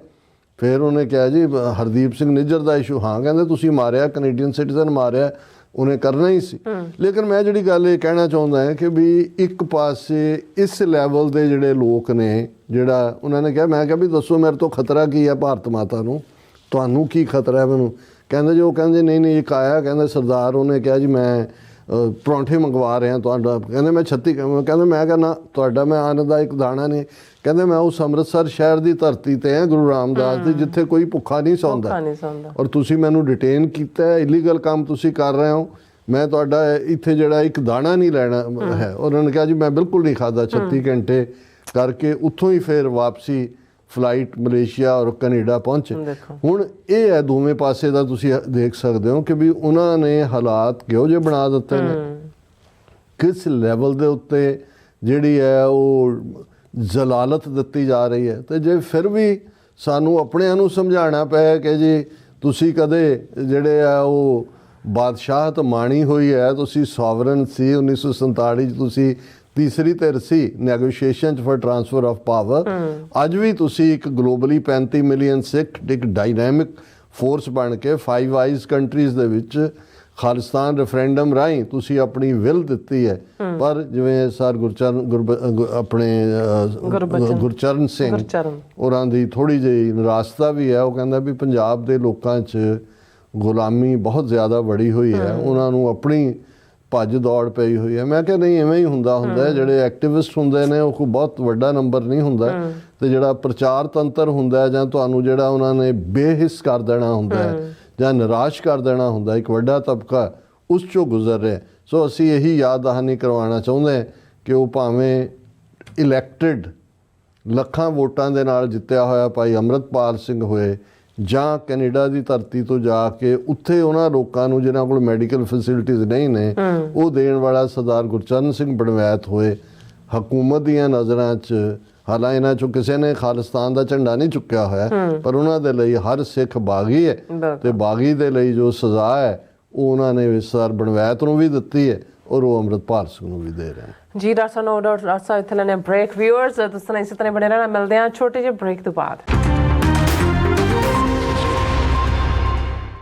ਫਿਰ ਉਹਨੇ ਕਿਹਾ ਜੀ ਹਰਦੀਪ ਸਿੰਘ ਨਿੱਜਰ ਦਾ ਇਸ਼ੂ, ਹਾਂ ਕਹਿੰਦੇ ਤੁਸੀਂ ਮਾਰਿਆ, ਕੈਨੇਡੀਅਨ ਸਿਟੀਜ਼ਨ ਮਾਰਿਆ, ਉਹਨੇ ਕਰਨਾ ਹੀ ਸੀ। ਲੇਕਿਨ ਮੈਂ ਜਿਹੜੀ ਗੱਲ ਇਹ ਕਹਿਣਾ ਚਾਹੁੰਦਾ ਹਾਂ ਕਿ ਵੀ ਇੱਕ ਪਾਸੇ ਇਸ ਲੈਵਲ ਦੇ ਜਿਹੜੇ ਲੋਕ ਨੇ, ਜਿਹੜਾ ਉਹਨਾਂ ਨੇ ਕਿਹਾ, ਮੈਂ ਕਿਹਾ ਵੀ ਦੱਸੋ ਮੇਰੇ ਤੋਂ ਖਤਰਾ ਕੀ ਹੈ ਭਾਰਤ ਮਾਤਾ ਨੂੰ, ਤੁਹਾਨੂੰ ਕੀ ਖਤਰਾ ਹੈ ਮੈਨੂੰ? ਕਹਿੰਦੇ ਜੀ, ਉਹ ਕਹਿੰਦੇ ਨਹੀਂ ਇੱਕ ਆਇਆ, ਕਹਿੰਦੇ ਸਰਦਾਰ, ਉਹਨੇ ਕਿਹਾ ਜੀ ਮੈਂ ਪਰੌਂਠੇ ਮੰਗਵਾ ਰਿਹਾ ਤੁਹਾਡਾ, ਕਹਿੰਦੇ ਮੈਂ 36, ਕਹਿੰਦੇ ਮੈਂ ਕਿਹਾ ਨਾ ਤੁਹਾਡਾ ਮੈਂ ਅੰਨ ਦਾ ਇੱਕ ਦਾਣਾ ਨਹੀਂ। ਕਹਿੰਦੇ ਮੈਂ ਉਸ ਅੰਮ੍ਰਿਤਸਰ ਸ਼ਹਿਰ ਦੀ ਧਰਤੀ ਤੇ ਹਾਂ, ਗੁਰੂ ਰਾਮਦਾਸ ਦੀ, ਜਿੱਥੇ ਕੋਈ ਭੁੱਖਾ ਨਹੀਂ ਸੌਂਦਾ, ਔਰ ਤੁਸੀਂ ਮੈਨੂੰ ਡਿਟੇਨ ਕੀਤਾ ਹੈ, ਇਲੀਗਲ ਕੰਮ ਤੁਸੀਂ ਕਰ ਰਹੇ ਹੋ, ਮੈਂ ਤੁਹਾਡਾ ਇੱਥੇ ਜਿਹੜਾ ਇੱਕ ਦਾਣਾ ਨਹੀਂ ਲੈਣਾ ਹੈ। ਉਹਨਾਂ ਨੇ ਕਿਹਾ ਜੀ ਮੈਂ ਬਿਲਕੁਲ ਨਹੀਂ ਖਾਧਾ। 36 ਘੰਟੇ ਕਰਕੇ ਉੱਥੋਂ ਹੀ ਫਿਰ ਵਾਪਸੀ ਫਲਾਈਟ ਮਲੇਸ਼ੀਆ ਔਰ ਕੈਨੇਡਾ ਪਹੁੰਚੇ। ਹੁਣ ਇਹ ਹੈ ਦੋਵੇਂ ਪਾਸੇ ਦਾ ਤੁਸੀਂ ਦੇਖ ਸਕਦੇ ਹੋ ਕਿ ਵੀ ਉਹਨਾਂ ਨੇ ਹਾਲਾਤ ਕਿਹੋ ਜਿਹੇ ਬਣਾ ਦਿੱਤੇ ਨੇ, ਕਿਸ ਲੈਵਲ ਦੇ ਉੱਤੇ ਜਿਹੜੀ ਹੈ ਉਹ ਜ਼ਲਾਲਤ ਦਿੱਤੀ ਜਾ ਰਹੀ ਹੈ। ਤੇ ਜੇ ਫਿਰ ਵੀ ਸਾਨੂੰ ਆਪਣਿਆਂ ਨੂੰ ਸਮਝਾਉਣਾ ਪਿਆ ਕਿ ਜੀ ਤੁਸੀਂ ਕਦੇ ਜਿਹੜੇ ਆ ਉਹ ਬਾਦਸ਼ਾਹਤ ਮਾਣੀ ਹੋਈ ਹੈ, ਤੁਸੀਂ ਸੋਵਰਨ ਸੀ, 1947 'ਚ ਤੁਸੀਂ ਤੀਸਰੀ ਧਿਰ ਸੀ negotiation for transfer of power, ਅੱਜ ਵੀ ਤੁਸੀਂ ਇੱਕ ਗਲੋਬਲੀ 35 ਮਿਲੀਅਨ ਸਿੱਖ ਇੱਕ ਡਾਇਨਾਮਿਕ ਫੋਰਸ ਬਣ ਕੇ 5 ਆਈਜ਼ ਕੰਟਰੀਜ਼ ਦੇ ਵਿੱਚ ਖਾਲਿਸਤਾਨ ਰੈਫਰੈਂਡਮ ਰਾਹੀਂ ਤੁਸੀਂ ਆਪਣੀ ਵਿਲ ਦਿੱਤੀ ਹੈ। ਪਰ ਜਿਵੇਂ ਸਰ ਗੁਰਚਰਨ ਸਿੰਘ ਉਹਨਾਂ ਦੀ ਥੋੜ੍ਹੀ ਜਿਹੀ ਨਿਰਾਸ਼ਤਾ ਵੀ ਹੈ। ਉਹ ਕਹਿੰਦਾ ਵੀ ਪੰਜਾਬ ਦੇ ਲੋਕਾਂ 'ਚ ਗੁਲਾਮੀ ਬਹੁਤ ਜ਼ਿਆਦਾ ਬੜੀ ਹੋਈ ਹੈ, ਉਹਨਾਂ ਨੂੰ ਆਪਣੀ ਭੱਜ ਦੌੜ ਪਈ ਹੋਈ ਹੈ। ਮੈਂ ਕਿਹਾ ਨਹੀਂ, ਐਵੇਂ ਹੀ ਹੁੰਦਾ ਹੈ। ਜਿਹੜੇ ਐਕਟਿਵਿਸਟ ਹੁੰਦੇ ਨੇ ਉਹ ਕੋਈ ਬਹੁਤ ਵੱਡਾ ਨੰਬਰ ਨਹੀਂ ਹੁੰਦਾ, ਤੇ ਜਿਹੜਾ ਪ੍ਰਚਾਰ ਤੰਤਰ ਹੁੰਦਾ ਜਾਂ ਤੁਹਾਨੂੰ ਜਿਹੜਾ ਉਹਨਾਂ ਨੇ ਬੇਹਿੱਸ ਕਰ ਦੇਣਾ ਹੁੰਦਾ ਹੈ ਜਾਂ ਨਿਰਾਸ਼ ਕਰ ਦੇਣਾ ਹੁੰਦਾ, ਇੱਕ ਵੱਡਾ ਤਬਕਾ ਉਸ 'ਚੋਂ ਗੁਜ਼ਰ ਰਿਹਾ। ਸੋ ਅਸੀਂ ਇਹੀ ਯਾਦ ਦਹਾਨੀ ਕਰਵਾਉਣਾ ਚਾਹੁੰਦੇ ਹਾਂ ਕਿ ਉਹ ਭਾਵੇਂ ਇਲੈਕਟਿਡ ਲੱਖਾਂ ਵੋਟਾਂ ਦੇ ਨਾਲ ਜਿੱਤਿਆ ਹੋਇਆ ਭਾਈ ਅੰਮ੍ਰਿਤਪਾਲ ਸਿੰਘ ਹੋਏ, ਜਾਂ ਕੈਨੇਡਾ ਦੀ ਧਰਤੀ ਤੋਂ ਜਾ ਕੇ ਉੱਥੇ ਉਹਨਾਂ ਲੋਕਾਂ ਨੂੰ ਜਿਨ੍ਹਾਂ ਕੋਲ ਮੈਡੀਕਲ ਫੈਸਿਲਿਟੀਜ਼ ਨਹੀਂ ਨੇ ਉਹ ਦੇਣ ਵਾਲਾ ਸਰਦਾਰ ਗੁਰਚਰਨ ਸਿੰਘ ਬਣਵੈਤ ਹੋਏ, ਹਕੂਮਤ ਦੀਆਂ ਨਜ਼ਰਾਂ 'ਚ ਹਾਲਾਂ ਇਹਨਾਂ 'ਚੋਂ ਕਿਸੇ ਨੇ ਖਾਲਿਸਤਾਨ ਦਾ ਝੰਡਾ ਨਹੀਂ ਚੁੱਕਿਆ ਹੋਇਆ, ਪਰ ਉਹਨਾਂ ਦੇ ਲਈ ਹਰ ਸਿੱਖ ਬਾਗੀ ਹੈ, ਤੇ ਬਾਗੀ ਦੇ ਲਈ ਜੋ ਸਜ਼ਾ ਹੈ ਉਹ ਉਹਨਾਂ ਨੇ ਸਰਦਾਰ ਬਣਵੈਤ ਨੂੰ ਵੀ ਦਿੱਤੀ ਹੈ ਔਰ ਉਹ ਅੰਮ੍ਰਿਤਪਾਲ ਸਿੰਘ ਨੂੰ ਵੀ ਦੇ ਰਹੇ ਹਨ। ਜੀ ਡਾਕਟਰ ਸਾਹਿਬ ਇੱਥੇ ਲੈਣੇ ਬ੍ਰੇਕ। ਵਿਊਅਰਸ ਤੁਸੀਂ ਇਸੇ ਤਰ੍ਹਾਂ ਬਣੇ ਰਹਿਣਾ, ਮਿਲਦੇ ਹਾਂ ਛੋਟੇ ਜਿਹੇ ਬ੍ਰੇਕ ਤੋਂ ਬਾਅਦ।